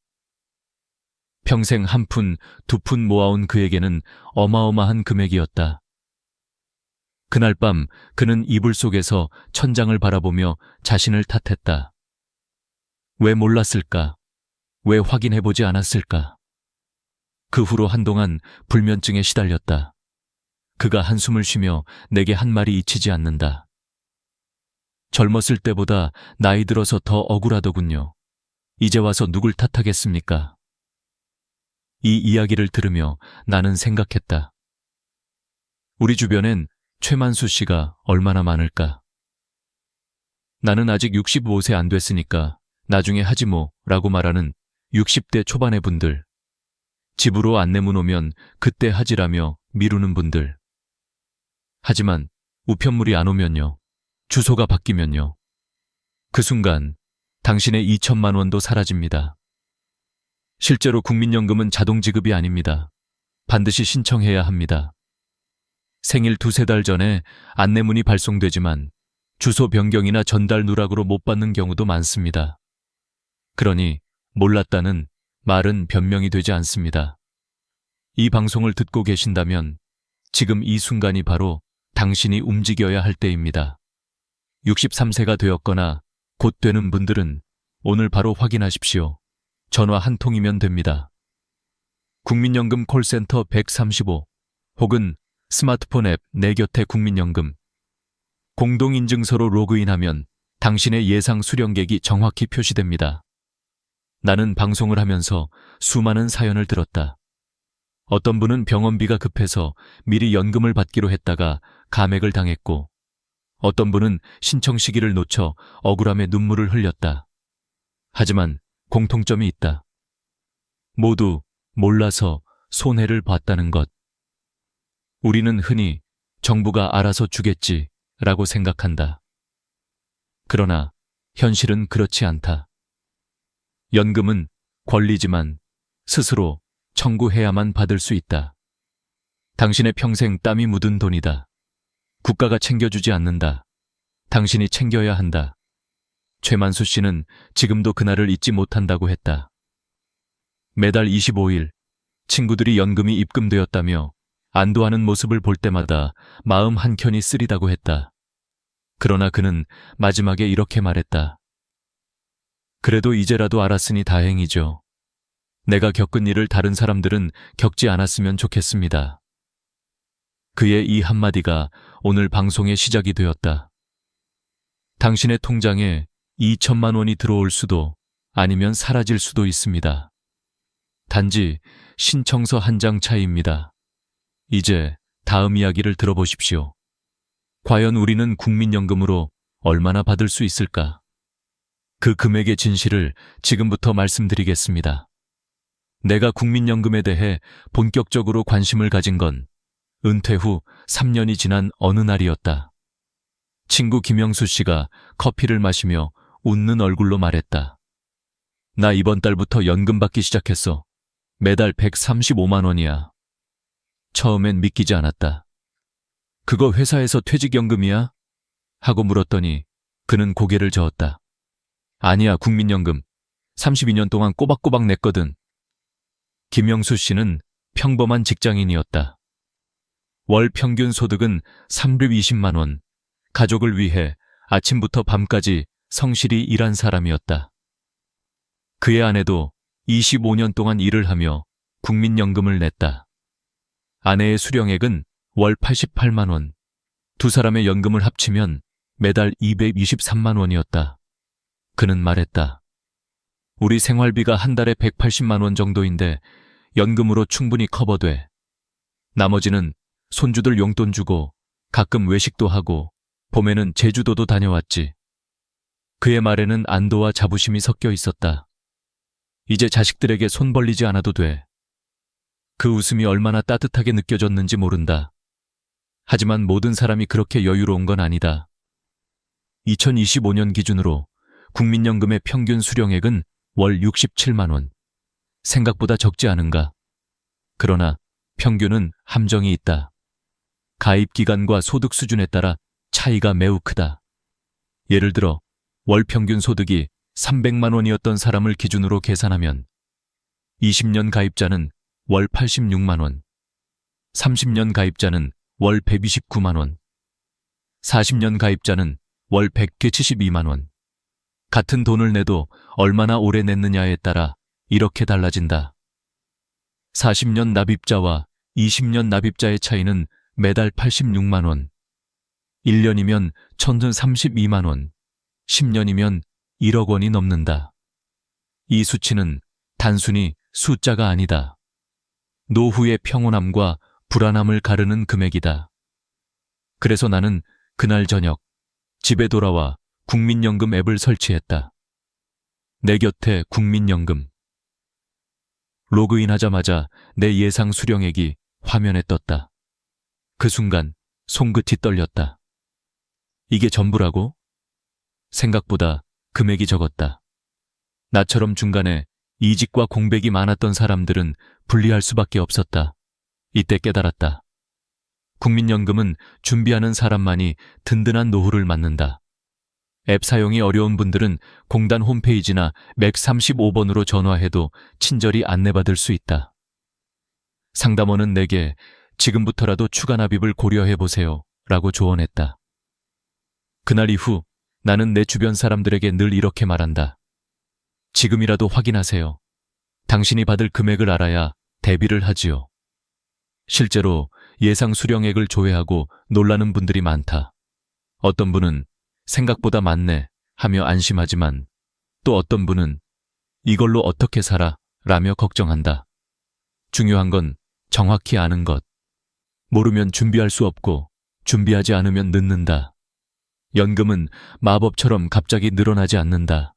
평생 한 푼, 2푼 모아온 그에게는 어마어마한 금액이었다. 그날 밤 그는 이불 속에서 천장을 바라보며 자신을 탓했다. 왜 몰랐을까? 왜 확인해보지 않았을까? 그 후로 한동안 불면증에 시달렸다. 그가 한숨을 쉬며 내게 한 말이 잊히지 않는다. 젊었을 때보다 나이 들어서 더 억울하더군요. 이제 와서 누굴 탓하겠습니까? 이 이야기를 들으며 나는 생각했다. 우리 주변엔 최만수 씨가 얼마나 많을까? 나는 아직 65세 안 됐으니까 나중에 하지 뭐 라고 말하는 60대 초반의 분들, 집으로 안내문 오면 그때 하지라며 미루는 분들. 하지만 우편물이 안 오면요, 주소가 바뀌면요, 그 순간 당신의 2천만 원도 사라집니다. 실제로 국민연금은 자동 지급이 아닙니다. 반드시 신청해야 합니다. 생일 2-3달 전에 안내문이 발송되지만 주소 변경이나 전달 누락으로 못 받는 경우도 많습니다. 그러니 몰랐다는 말은 변명이 되지 않습니다. 이 방송을 듣고 계신다면 지금 이 순간이 바로 당신이 움직여야 할 때입니다. 63세가 되었거나 곧 되는 분들은 오늘 바로 확인하십시오. 전화 한 통이면 됩니다. 국민연금 콜센터 135 혹은 스마트폰 앱 내 곁에 국민연금. 공동인증서로 로그인하면 당신의 예상 수령객이 정확히 표시됩니다. 나는 방송을 하면서 수많은 사연을 들었다. 어떤 분은 병원비가 급해서 미리 연금을 받기로 했다가 감액을 당했고, 어떤 분은 신청 시기를 놓쳐 억울함에 눈물을 흘렸다. 하지만 공통점이 있다. 모두 몰라서 손해를 봤다는 것. 우리는 흔히 정부가 알아서 주겠지라고 생각한다. 그러나 현실은 그렇지 않다. 연금은 권리지만 스스로 청구해야만 받을 수 있다. 당신의 평생 땀이 묻은 돈이다. 국가가 챙겨주지 않는다. 당신이 챙겨야 한다. 최만수 씨는 지금도 그날을 잊지 못한다고 했다. 매달 25일 친구들이 연금이 입금되었다며 안도하는 모습을 볼 때마다 마음 한켠이 쓰리다고 했다. 그러나 그는 마지막에 이렇게 말했다. 그래도 이제라도 알았으니 다행이죠. 내가 겪은 일을 다른 사람들은 겪지 않았으면 좋겠습니다. 그의 이 한마디가 오늘 방송의 시작이 되었다. 당신의 통장에 2천만 원이 들어올 수도 아니면 사라질 수도 있습니다. 단지 신청서 한 장 차이입니다. 이제 다음 이야기를 들어보십시오. 과연 우리는 국민연금으로 얼마나 받을 수 있을까? 그 금액의 진실을 지금부터 말씀드리겠습니다. 내가 국민연금에 대해 본격적으로 관심을 가진 건 은퇴 후 3년이 지난 어느 날이었다. 친구 김영수 씨가 커피를 마시며 웃는 얼굴로 말했다. 나 이번 달부터 연금 받기 시작했어. 매달 135만 원이야. 처음엔 믿기지 않았다. 그거 회사에서 퇴직연금이야? 하고 물었더니 그는 고개를 저었다. 아니야, 국민연금. 32년 동안 꼬박꼬박 냈거든. 김영수 씨는 평범한 직장인이었다. 월 평균 소득은 320만 원. 가족을 위해 아침부터 밤까지 성실히 일한 사람이었다. 그의 아내도 25년 동안 일을 하며 국민연금을 냈다. 아내의 수령액은 월 88만 원. 두 사람의 연금을 합치면 매달 223만 원이었다. 그는 말했다. 우리 생활비가 한 달에 180만 원 정도인데 연금으로 충분히 커버돼. 나머지는 손주들 용돈 주고 가끔 외식도 하고 봄에는 제주도도 다녀왔지. 그의 말에는 안도와 자부심이 섞여 있었다. 이제 자식들에게 손 벌리지 않아도 돼. 그 웃음이 얼마나 따뜻하게 느껴졌는지 모른다. 하지만 모든 사람이 그렇게 여유로운 건 아니다. 2025년 기준으로 국민연금의 평균 수령액은 월 67만 원. 생각보다 적지 않은가? 그러나 평균은 함정이 있다. 가입 기간과 소득 수준에 따라 차이가 매우 크다. 예를 들어 월 평균 소득이 300만 원이었던 사람을 기준으로 계산하면 20년 가입자는 월 86만 원, 30년 가입자는 월 129만 원, 40년 가입자는 월 172만 원. 같은 돈을 내도 얼마나 오래 냈느냐에 따라 이렇게 달라진다. 40년 납입자와 20년 납입자의 차이는 매달 86만 원, 1년이면 1032만 원, 10년이면 1억 원이 넘는다. 이 수치는 단순히 숫자가 아니다. 노후의 평온함과 불안함을 가르는 금액이다. 그래서 나는 그날 저녁 집에 돌아와 국민연금 앱을 설치했다. 내 곁에 국민연금. 로그인하자마자 내 예상 수령액이 화면에 떴다. 그 순간 손끝이 떨렸다. 이게 전부라고? 생각보다 금액이 적었다. 나처럼 중간에 이직과 공백이 많았던 사람들은 불리할 수밖에 없었다. 이때 깨달았다. 국민연금은 준비하는 사람만이 든든한 노후를 맞는다. 앱 사용이 어려운 분들은 공단 홈페이지나 맥 35번으로 전화해도 친절히 안내받을 수 있다. 상담원은 내게 지금부터라도 추가 납입을 고려해보세요 라고 조언했다. 그날 이후 나는 내 주변 사람들에게 늘 이렇게 말한다. 지금이라도 확인하세요. 당신이 받을 금액을 알아야 대비를 하지요. 실제로 예상 수령액을 조회하고 놀라는 분들이 많다. 어떤 분은 생각보다 많네 하며 안심하지만 또 어떤 분은 이걸로 어떻게 살아? 라며 걱정한다. 중요한 건 정확히 아는 것. 모르면 준비할 수 없고 준비하지 않으면 늦는다. 연금은 마법처럼 갑자기 늘어나지 않는다.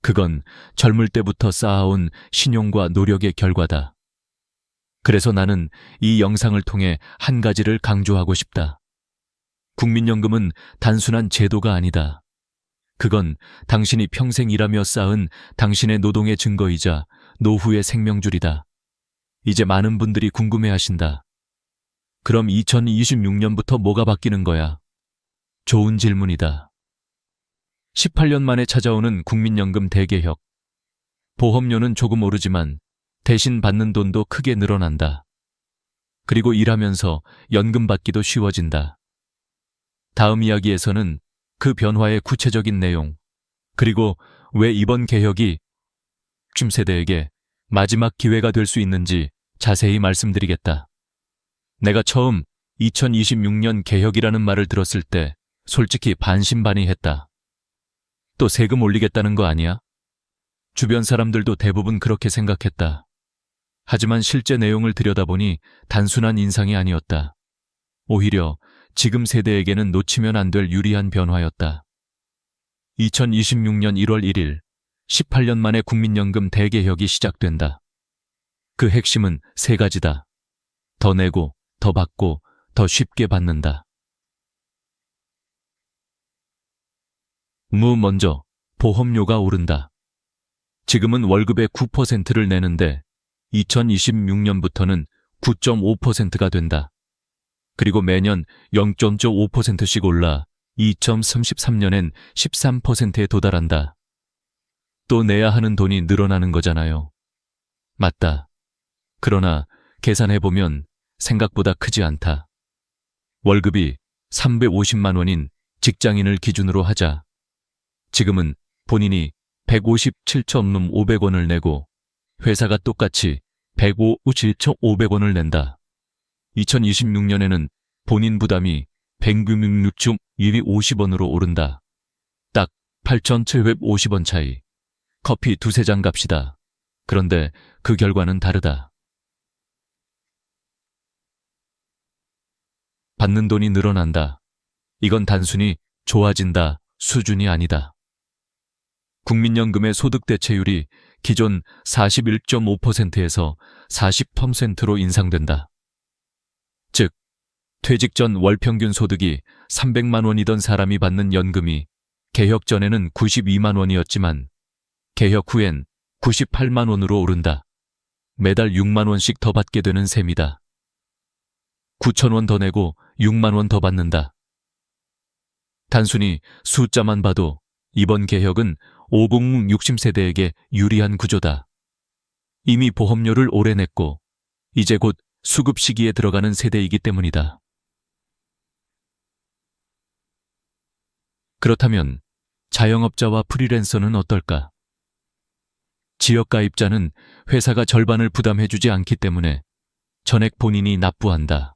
그건 젊을 때부터 쌓아온 신용과 노력의 결과다. 그래서 나는 이 영상을 통해 한 가지를 강조하고 싶다. 국민연금은 단순한 제도가 아니다. 그건 당신이 평생 일하며 쌓은 당신의 노동의 증거이자 노후의 생명줄이다. 이제 많은 분들이 궁금해하신다. 그럼 2026년부터 뭐가 바뀌는 거야? 좋은 질문이다. 18년 만에 찾아오는 국민연금 대개혁. 보험료는 조금 오르지만 대신 받는 돈도 크게 늘어난다. 그리고 일하면서 연금 받기도 쉬워진다. 다음 이야기에서는 그 변화의 구체적인 내용, 그리고 왜 이번 개혁이 중 세대에게 마지막 기회가 될 수 있는지 자세히 말씀드리겠다. 내가 처음 2026년 개혁이라는 말을 들었을 때 솔직히 반신반의했다. 또 세금 올리겠다는 거 아니야? 주변 사람들도 대부분 그렇게 생각했다. 하지만 실제 내용을 들여다보니 단순한 인상이 아니었다. 오히려 지금 세대에게는 놓치면 안 될 유리한 변화였다. 2026년 1월 1일, 18년 만에 국민연금 대개혁이 시작된다. 그 핵심은 세 가지다. 더 내고, 더 받고, 더 쉽게 받는다. 먼저, 보험료가 오른다. 지금은 월급의 9%를 내는데 2026년부터는 9.5%가 된다. 그리고 매년 0.5%씩 올라 2033년엔 13%에 도달한다. 또 내야 하는 돈이 늘어나는 거잖아요. 맞다. 그러나 계산해보면 생각보다 크지 않다. 월급이 350만 원인 직장인을 기준으로 하자. 지금은 본인이 157,500원을 내고 회사가 똑같이 157,500원을 낸다. 2026년에는 본인 부담이 166.250원으로 오른다. 딱 8,750원 차이. 커피 두세 잔 값이다. 그런데 그 결과는 다르다. 받는 돈이 늘어난다. 이건 단순히 좋아진다 수준이 아니다. 국민연금의 소득 대체율이 기존 41.5%에서 40%로 인상된다. 즉, 퇴직 전 월 평균 소득이 300만 원이던 사람이 받는 연금이 개혁 전에는 92만 원이었지만 개혁 후엔 98만 원으로 오른다. 매달 6만 원씩 더 받게 되는 셈이다. 9천 원 더 내고 6만 원 더 받는다. 단순히 숫자만 봐도 이번 개혁은 50, 60세대에게 유리한 구조다. 이미 보험료를 오래 냈고 이제 곧 수급 시기에 들어가는 세대이기 때문이다. 그렇다면 자영업자와 프리랜서는 어떨까? 지역가입자는 회사가 절반을 부담해주지 않기 때문에 전액 본인이 납부한다.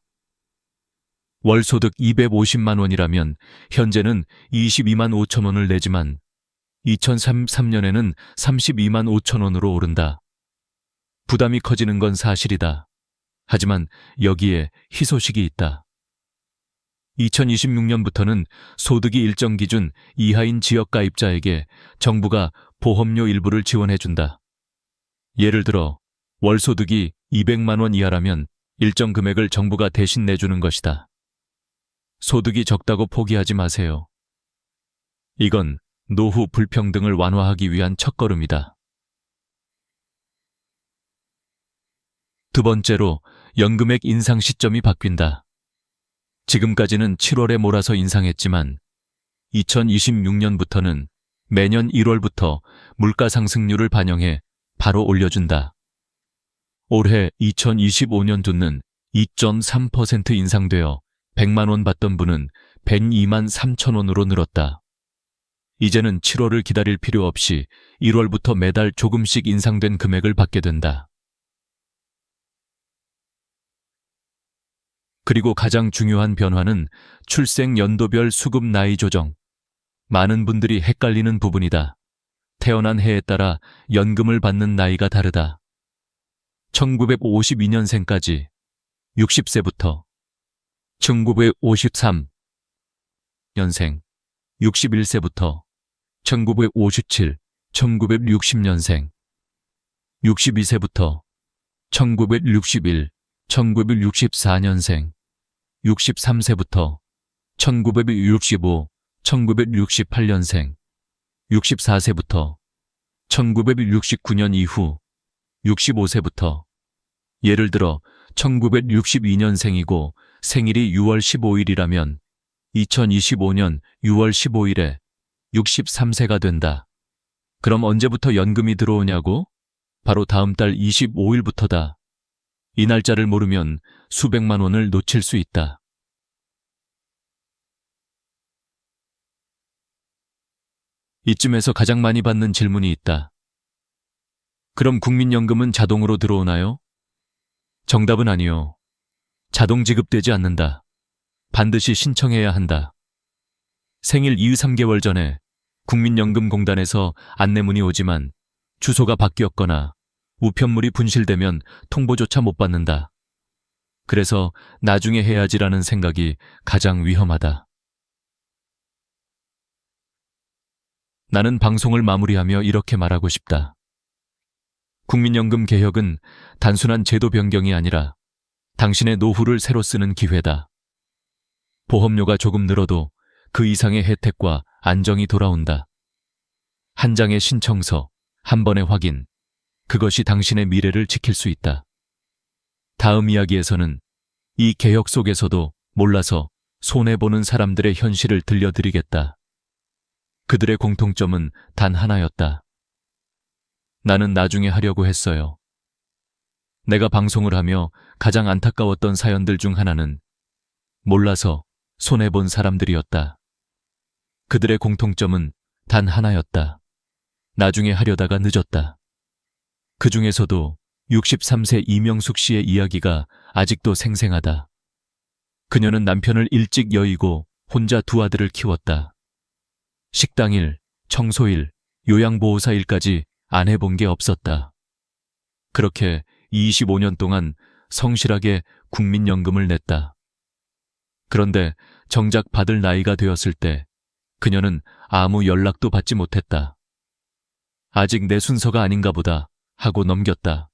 월 소득 250만 원이라면 현재는 22만 5천 원을 내지만 2033년에는 32만 5천 원으로 오른다. 부담이 커지는 건 사실이다. 하지만 여기에 희소식이 있다. 2026년부터는 소득이 일정 기준 이하인 지역가입자에게 정부가 보험료 일부를 지원해준다. 예를 들어 월 소득이 200만 원 이하라면 일정 금액을 정부가 대신 내주는 것이다. 소득이 적다고 포기하지 마세요. 이건 노후 불평등을 완화하기 위한 첫걸음이다. 두 번째로 연금액 인상 시점이 바뀐다. 지금까지는 7월에 몰아서 인상했지만 2026년부터는 매년 1월부터 물가 상승률을 반영해 바로 올려준다. 올해 2025년도는 2.3% 인상되어 100만 원 받던 분은 102만 3천 원으로 늘었다. 이제는 7월을 기다릴 필요 없이 1월부터 매달 조금씩 인상된 금액을 받게 된다. 그리고 가장 중요한 변화는 출생 연도별 수급 나이 조정. 많은 분들이 헷갈리는 부분이다. 태어난 해에 따라 연금을 받는 나이가 다르다. 1952년생까지 60세부터 1953년생 61세부터 1957, 1960년생 62세부터 1961, 1964년생 63세부터 1965, 1968년생 64세부터 1969년 이후 65세부터 예를 들어 1962년생이고 생일이 6월 15일이라면 2025년 6월 15일에 63세가 된다. 그럼 언제부터 연금이 들어오냐고? 바로 다음 달 25일부터다. 이 날짜를 모르면 수백만 원을 놓칠 수 있다. 이쯤에서 가장 많이 받는 질문이 있다. 그럼 국민연금은 자동으로 들어오나요? 정답은 아니요. 자동 지급되지 않는다. 반드시 신청해야 한다. 생일 이후 3개월 전에 국민연금공단에서 안내문이 오지만 주소가 바뀌었거나 우편물이 분실되면 통보조차 못 받는다. 그래서 나중에 해야지라는 생각이 가장 위험하다. 나는 방송을 마무리하며 이렇게 말하고 싶다. 국민연금 개혁은 단순한 제도 변경이 아니라 당신의 노후를 새로 쓰는 기회다. 보험료가 조금 늘어도 그 이상의 혜택과 안정이 돌아온다. 한 장의 신청서, 한 번의 확인, 그것이 당신의 미래를 지킬 수 있다. 다음 이야기에서는 이 개혁 속에서도 몰라서 손해보는 사람들의 현실을 들려드리겠다. 그들의 공통점은 단 하나였다. 나는 나중에 하려고 했어요. 내가 방송을 하며 가장 안타까웠던 사연들 중 하나는 몰라서 손해본 사람들이었다. 그들의 공통점은 단 하나였다. 나중에 하려다가 늦었다. 그 중에서도 63세 이명숙 씨의 이야기가 아직도 생생하다. 그녀는 남편을 일찍 여의고 혼자 두 아들을 키웠다. 식당일, 청소일, 요양보호사 일까지 안 해본 게 없었다. 그렇게 25년 동안 성실하게 국민연금을 냈다. 그런데 정작 받을 나이가 되었을 때 그녀는 아무 연락도 받지 못했다. 아직 내 순서가 아닌가 보다 하고 넘겼다.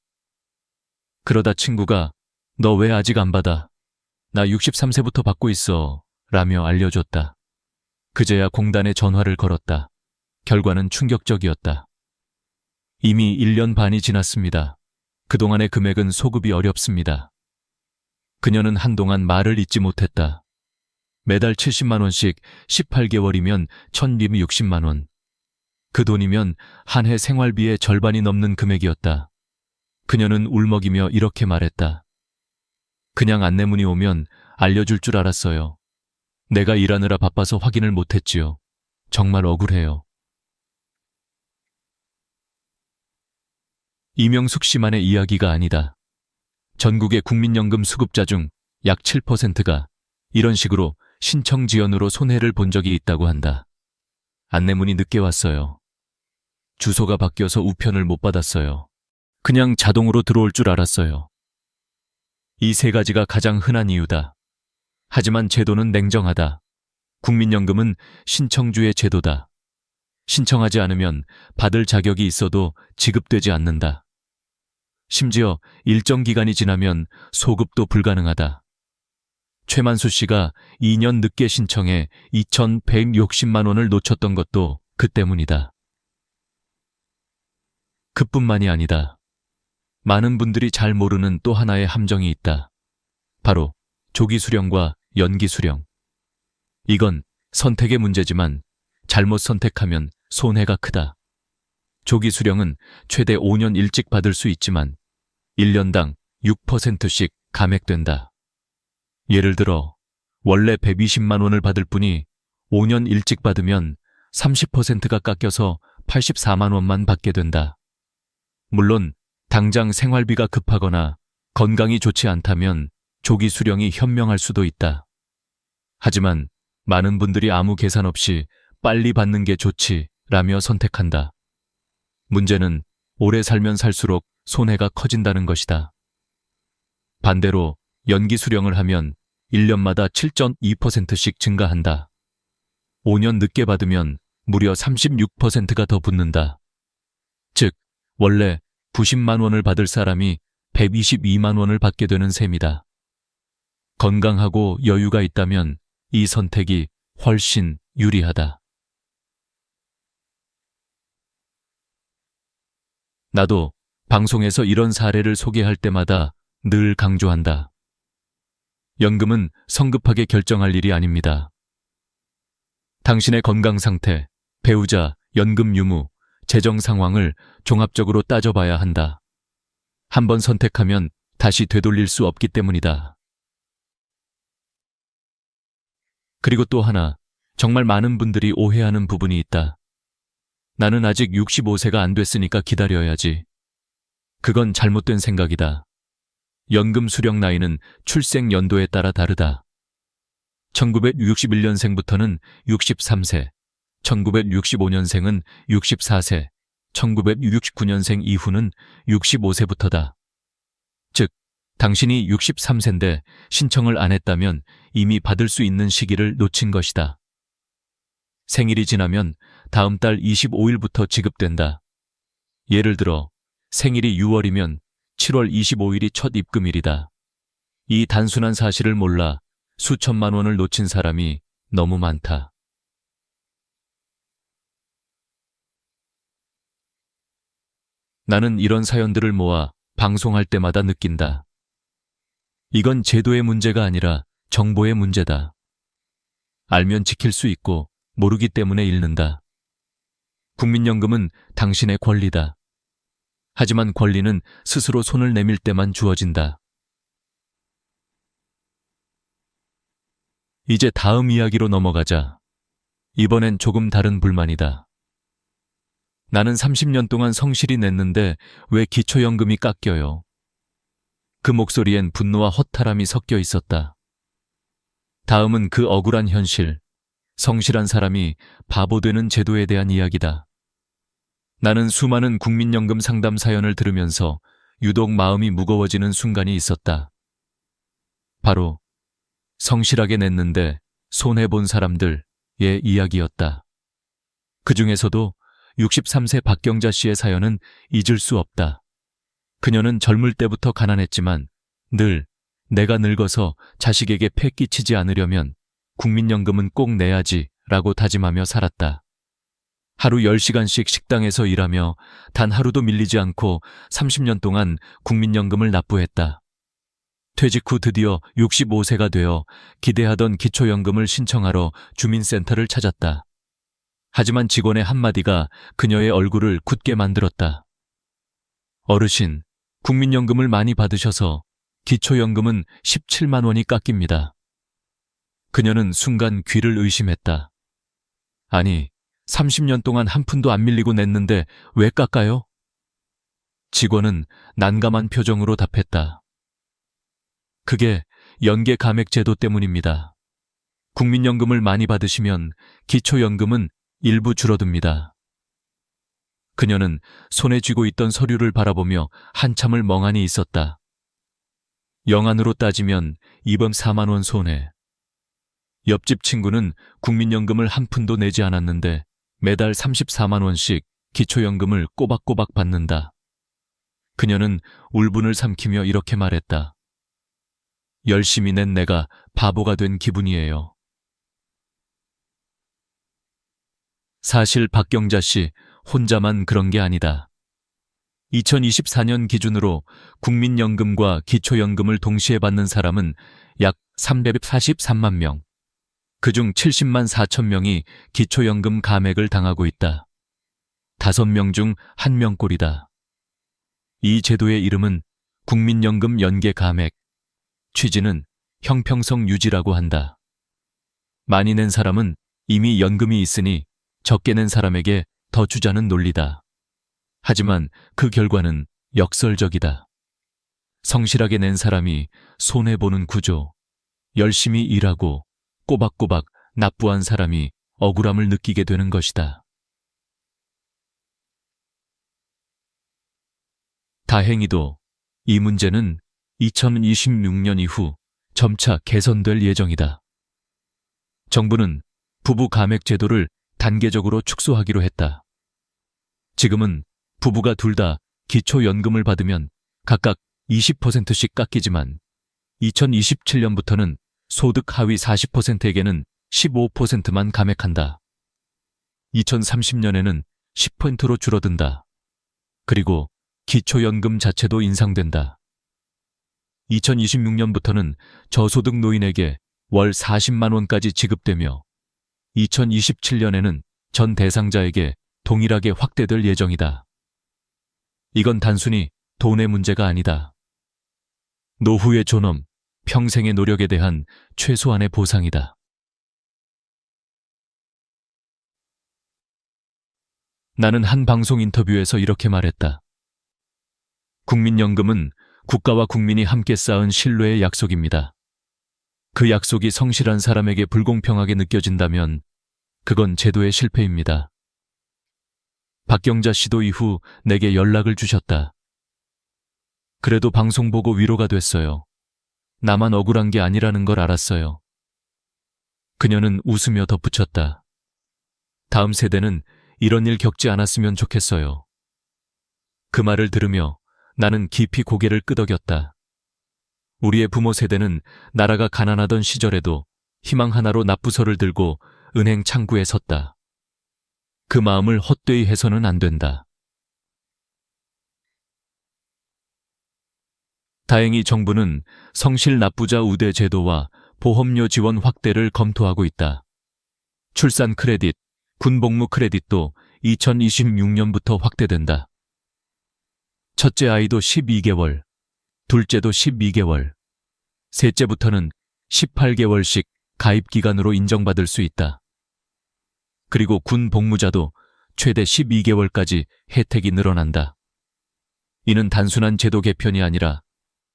그러다 친구가 너 왜 아직 안 받아? 나 63세부터 받고 있어 라며 알려줬다. 그제야 공단에 전화를 걸었다. 결과는 충격적이었다. 이미 1년 반이 지났습니다. 그동안의 금액은 소급이 어렵습니다. 그녀는 한동안 말을 잇지 못했다. 매달 70만 원씩 18개월이면 1,260만 원. 그 돈이면 한 해 생활비의 절반이 넘는 금액이었다. 그녀는 울먹이며 이렇게 말했다. 그냥 안내문이 오면 알려줄 줄 알았어요. 내가 일하느라 바빠서 확인을 못했지요. 정말 억울해요. 이명숙 씨만의 이야기가 아니다. 전국의 국민연금 수급자 중 약 7%가 이런 식으로 신청 지연으로 손해를 본 적이 있다고 한다. 안내문이 늦게 왔어요. 주소가 바뀌어서 우편을 못 받았어요. 그냥 자동으로 들어올 줄 알았어요. 이 세 가지가 가장 흔한 이유다. 하지만 제도는 냉정하다. 국민연금은 신청주의 제도다. 신청하지 않으면 받을 자격이 있어도 지급되지 않는다. 심지어 일정 기간이 지나면 소급도 불가능하다. 최만수 씨가 2년 늦게 신청해 2,160만 원을 놓쳤던 것도 그 때문이다. 그뿐만이 아니다. 많은 분들이 잘 모르는 또 하나의 함정이 있다. 바로 조기 수령과 연기 수령. 이건 선택의 문제지만 잘못 선택하면 손해가 크다. 조기 수령은 최대 5년 일찍 받을 수 있지만 1년당 6%씩 감액된다. 예를 들어 원래 120만 원을 받을 분이 5년 일찍 받으면 30%가 깎여서 84만 원만 받게 된다. 물론 당장 생활비가 급하거나 건강이 좋지 않다면 조기 수령이 현명할 수도 있다. 하지만 많은 분들이 아무 계산 없이 빨리 받는 게 좋지라며 선택한다. 문제는 오래 살면 살수록 손해가 커진다는 것이다. 반대로 연기 수령을 하면 1년마다 7.2%씩 증가한다. 5년 늦게 받으면 무려 36%가 더 붙는다. 즉, 원래 90만 원을 받을 사람이 122만 원을 받게 되는 셈이다. 건강하고 여유가 있다면 이 선택이 훨씬 유리하다. 나도 방송에서 이런 사례를 소개할 때마다 늘 강조한다. 연금은 성급하게 결정할 일이 아닙니다. 당신의 건강 상태, 배우자, 연금 유무, 재정 상황을 종합적으로 따져봐야 한다. 한 번 선택하면 다시 되돌릴 수 없기 때문이다. 그리고 또 하나, 정말 많은 분들이 오해하는 부분이 있다. 나는 아직 65세가 안 됐으니까 기다려야지. 그건 잘못된 생각이다. 연금 수령 나이는 출생 연도에 따라 다르다. 1961년생부터는 63세, 1965년생은 64세, 1969년생 이후는 65세부터다. 즉, 당신이 63세인데 신청을 안 했다면 이미 받을 수 있는 시기를 놓친 것이다. 생일이 지나면 다음 달 25일부터 지급된다. 예를 들어 생일이 6월이면 7월 25일이 첫 입금일이다. 이 단순한 사실을 몰라 수천만 원을 놓친 사람이 너무 많다. 나는 이런 사연들을 모아 방송할 때마다 느낀다. 이건 제도의 문제가 아니라 정보의 문제다. 알면 지킬 수 있고 모르기 때문에 잃는다. 국민연금은 당신의 권리다. 하지만 권리는 스스로 손을 내밀 때만 주어진다. 이제 다음 이야기로 넘어가자. 이번엔 조금 다른 불만이다. 나는 30년 동안 성실히 냈는데 왜 기초연금이 깎여요? 그 목소리엔 분노와 허탈함이 섞여 있었다. 다음은 그 억울한 현실, 성실한 사람이 바보 되는 제도에 대한 이야기다. 나는 수많은 국민연금 상담 사연을 들으면서 유독 마음이 무거워지는 순간이 있었다. 바로 성실하게 냈는데 손해본 사람들의 이야기였다. 그 중에서도 63세 박경자 씨의 사연은 잊을 수 없다. 그녀는 젊을 때부터 가난했지만 늘 내가 늙어서 자식에게 폐 끼치지 않으려면 국민연금은 꼭 내야지 라고 다짐하며 살았다. 하루 10시간씩 식당에서 일하며 단 하루도 밀리지 않고 30년 동안 국민연금을 납부했다. 퇴직 후 드디어 65세가 되어 기대하던 기초연금을 신청하러 주민센터를 찾았다. 하지만 직원의 한마디가 그녀의 얼굴을 굳게 만들었다. 어르신, 국민연금을 많이 받으셔서 기초연금은 17만 원이 깎입니다. 그녀는 순간 귀를 의심했다. 아니, 30년 동안 한 푼도 안 밀리고 냈는데 왜 깎아요? 직원은 난감한 표정으로 답했다. 그게 연계 감액 제도 때문입니다. 국민연금을 많이 받으시면 기초연금은 일부 줄어듭니다. 그녀는 손에 쥐고 있던 서류를 바라보며 한참을 멍하니 있었다. 영안으로 따지면 이번 4만 원 손해. 옆집 친구는 국민연금을 한 푼도 내지 않았는데 매달 34만 원씩 기초연금을 꼬박꼬박 받는다. 그녀는 울분을 삼키며 이렇게 말했다. 열심히 낸 내가 바보가 된 기분이에요. 사실 박경자 씨 혼자만 그런 게 아니다. 2024년 기준으로 국민연금과 기초연금을 동시에 받는 사람은 약 343만 명. 그중 70만 4천 명이 기초연금 감액을 당하고 있다. 5명 중 1명꼴이다. 이 제도의 이름은 국민연금 연계 감액. 취지는 형평성 유지라고 한다. 많이 낸 사람은 이미 연금이 있으니 적게 낸 사람에게 더 주자는 논리다. 하지만 그 결과는 역설적이다. 성실하게 낸 사람이 손해보는 구조, 열심히 일하고 꼬박꼬박 납부한 사람이 억울함을 느끼게 되는 것이다. 다행히도 이 문제는 2026년 이후 점차 개선될 예정이다. 정부는 부부 감액 제도를 단계적으로 축소하기로 했다. 지금은 부부가 둘 다 기초연금을 받으면 각각 20%씩 깎이지만 2027년부터는 소득 하위 40%에게는 15%만 감액한다. 2030년에는 10%로 줄어든다. 그리고 기초연금 자체도 인상된다. 2026년부터는 저소득 노인에게 월 40만 원까지 지급되며 2027년에는 전 대상자에게 동일하게 확대될 예정이다. 이건 단순히 돈의 문제가 아니다. 노후의 존엄, 평생의 노력에 대한 최소한의 보상이다. 나는 한 방송 인터뷰에서 이렇게 말했다. 국민연금은 국가와 국민이 함께 쌓은 신뢰의 약속입니다. 그 약속이 성실한 사람에게 불공평하게 느껴진다면 그건 제도의 실패입니다. 박경자 씨도 이후 내게 연락을 주셨다. 그래도 방송 보고 위로가 됐어요. 나만 억울한 게 아니라는 걸 알았어요. 그녀는 웃으며 덧붙였다. 다음 세대는 이런 일 겪지 않았으면 좋겠어요. 그 말을 들으며 나는 깊이 고개를 끄덕였다. 우리의 부모 세대는 나라가 가난하던 시절에도 희망 하나로 납부서를 들고 은행 창구에 섰다. 그 마음을 헛되이 해서는 안 된다. 다행히 정부는 성실 납부자 우대 제도와 보험료 지원 확대를 검토하고 있다. 출산 크레딧, 군복무 크레딧도 2026년부터 확대된다. 첫째 아이도 12개월, 둘째도 12개월, 셋째부터는 18개월씩 가입 기간으로 인정받을 수 있다. 그리고 군 복무자도 최대 12개월까지 혜택이 늘어난다. 이는 단순한 제도 개편이 아니라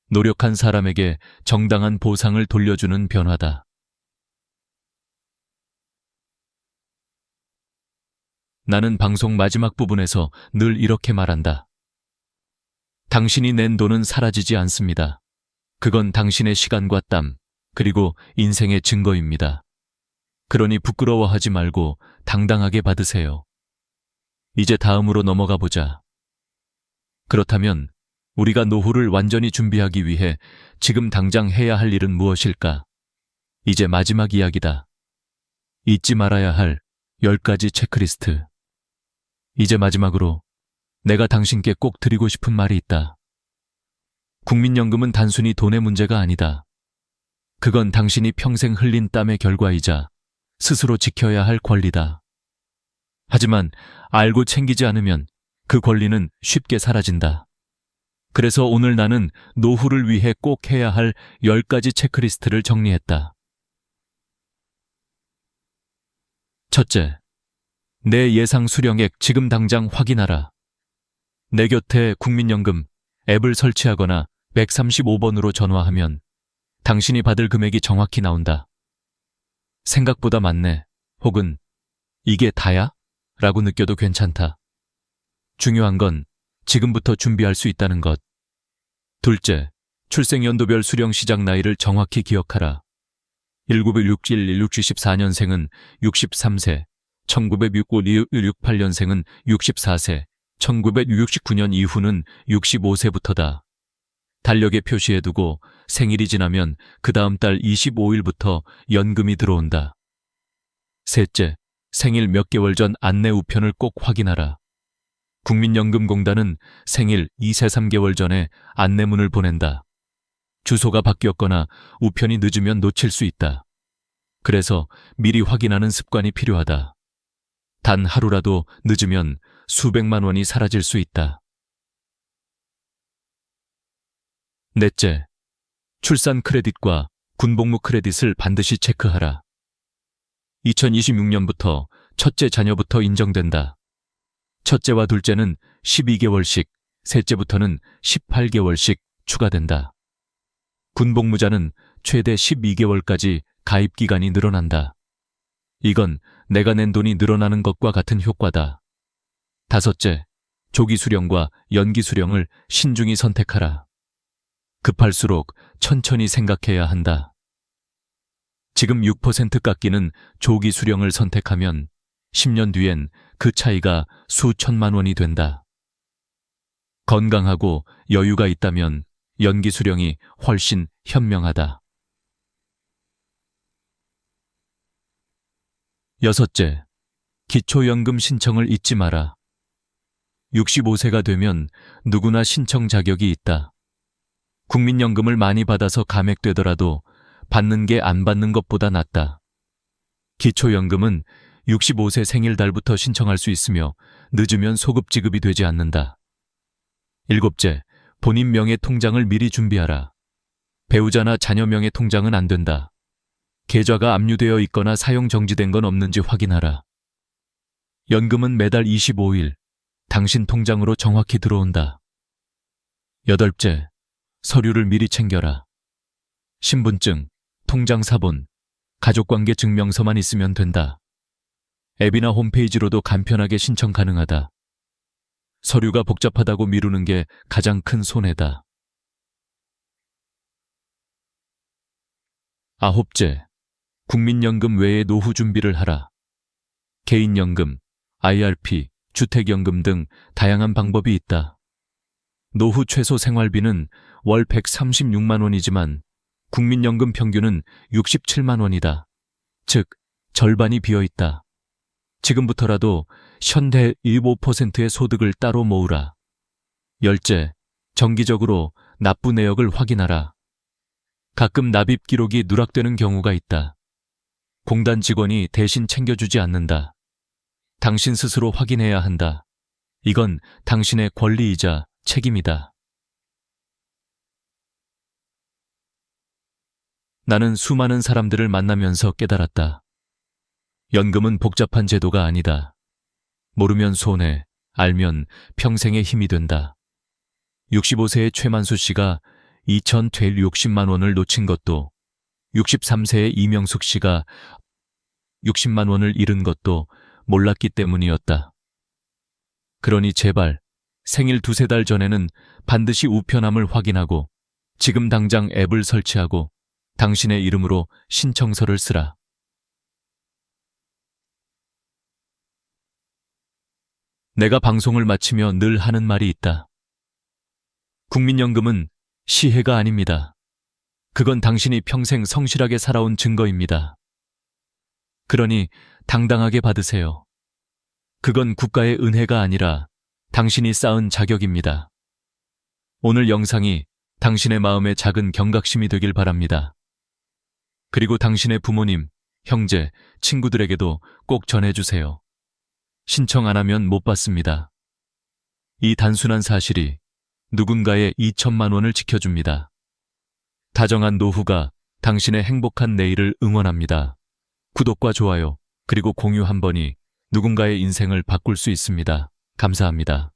노력한 사람에게 정당한 보상을 돌려주는 변화다. 나는 방송 마지막 부분에서 늘 이렇게 말한다. 당신이 낸 돈은 사라지지 않습니다. 그건 당신의 시간과 땀, 그리고 인생의 증거입니다. 그러니 부끄러워하지 말고 당당하게 받으세요. 이제 다음으로 넘어가 보자. 그렇다면 우리가 노후를 완전히 준비하기 위해 지금 당장 해야 할 일은 무엇일까? 이제 마지막 이야기다. 잊지 말아야 할 10가지 체크리스트. 이제 마지막으로 내가 당신께 꼭 드리고 싶은 말이 있다. 국민연금은 단순히 돈의 문제가 아니다. 그건 당신이 평생 흘린 땀의 결과이자 스스로 지켜야 할 권리다. 하지만 알고 챙기지 않으면 그 권리는 쉽게 사라진다. 그래서 오늘 나는 노후를 위해 꼭 해야 할 10가지 체크리스트를 정리했다. 첫째, 내 예상 수령액 지금 당장 확인하라. 내 곁에 국민연금 앱을 설치하거나 135번으로 전화하면 당신이 받을 금액이 정확히 나온다. 생각보다 많네. 혹은 이게 다야? 라고 느껴도 괜찮다. 중요한 건 지금부터 준비할 수 있다는 것. 둘째, 출생연도별 수령 시작 나이를 정확히 기억하라. 1967-64년생은 63세, 1969-68년생은 64세, 1969년 이후는 65세부터다. 달력에 표시해두고 생일이 지나면 그 다음 달 25일부터 연금이 들어온다. 셋째, 생일 몇 개월 전 안내 우편을 꼭 확인하라. 국민연금공단은 생일 2세 3개월 전에 안내문을 보낸다. 주소가 바뀌었거나 우편이 늦으면 놓칠 수 있다. 그래서 미리 확인하는 습관이 필요하다. 단 하루라도 늦으면 수백만 원이 사라질 수 있다. 넷째, 출산 크레딧과 군복무 크레딧을 반드시 체크하라. 2026년부터 첫째 자녀부터 인정된다. 첫째와 둘째는 12개월씩, 셋째부터는 18개월씩 추가된다. 군복무자는 최대 12개월까지 가입 기간이 늘어난다. 이건 내가 낸 돈이 늘어나는 것과 같은 효과다. 다섯째, 조기 수령과 연기 수령을 신중히 선택하라. 급할수록 천천히 생각해야 한다. 지금 6% 깎이는 조기 수령을 선택하면 10년 뒤엔 그 차이가 수천만 원이 된다. 건강하고 여유가 있다면 연기 수령이 훨씬 현명하다. 여섯째, 기초연금 신청을 잊지 마라. 65세가 되면 누구나 신청 자격이 있다. 국민연금을 많이 받아서 감액되더라도 받는 게 안 받는 것보다 낫다. 기초연금은 65세 생일 달부터 신청할 수 있으며 늦으면 소급 지급이 되지 않는다. 7째, 본인 명의 통장을 미리 준비하라. 배우자나 자녀 명의 통장은 안 된다. 계좌가 압류되어 있거나 사용 정지된 건 없는지 확인하라. 연금은 매달 25일 당신 통장으로 정확히 들어온다. 8째, 서류를 미리 챙겨라. 신분증, 통장 사본, 가족관계 증명서만 있으면 된다. 앱이나 홈페이지로도 간편하게 신청 가능하다. 서류가 복잡하다고 미루는 게 가장 큰 손해다. 9째, 국민연금 외에 노후 준비를 하라. 개인연금, IRP, 주택연금 등 다양한 방법이 있다. 노후 최소 생활비는 월 136만 원이지만 국민연금 평균은 67만 원이다. 즉, 절반이 비어있다. 지금부터라도 현대 15%의 소득을 따로 모으라. 10째, 정기적으로 납부 내역을 확인하라. 가끔 납입 기록이 누락되는 경우가 있다. 공단 직원이 대신 챙겨주지 않는다. 당신 스스로 확인해야 한다. 이건 당신의 권리이자 책임이다. 나는 수많은 사람들을 만나면서 깨달았다. 연금은 복잡한 제도가 아니다. 모르면 손해, 알면 평생의 힘이 된다. 65세의 최만수 씨가 2,060만 원을 놓친 것도, 63세의 이명숙 씨가 60만 원을 잃은 것도 몰랐기 때문이었다. 그러니 제발 생일 2-3달 전에는 반드시 우편함을 확인하고 지금 당장 앱을 설치하고 당신의 이름으로 신청서를 쓰라. 내가 방송을 마치며 늘 하는 말이 있다. 국민연금은 시혜가 아닙니다. 그건 당신이 평생 성실하게 살아온 증거입니다. 그러니 당당하게 받으세요. 그건 국가의 은혜가 아니라 당신이 쌓은 자격입니다. 오늘 영상이 당신의 마음에 작은 경각심이 되길 바랍니다. 그리고 당신의 부모님, 형제, 친구들에게도 꼭 전해주세요. 신청 안 하면 못 받습니다. 이 단순한 사실이 누군가의 2천만 원을 지켜줍니다. 다정한 노후가 당신의 행복한 내일을 응원합니다. 구독과 좋아요, 그리고 공유 한 번이 누군가의 인생을 바꿀 수 있습니다. 감사합니다.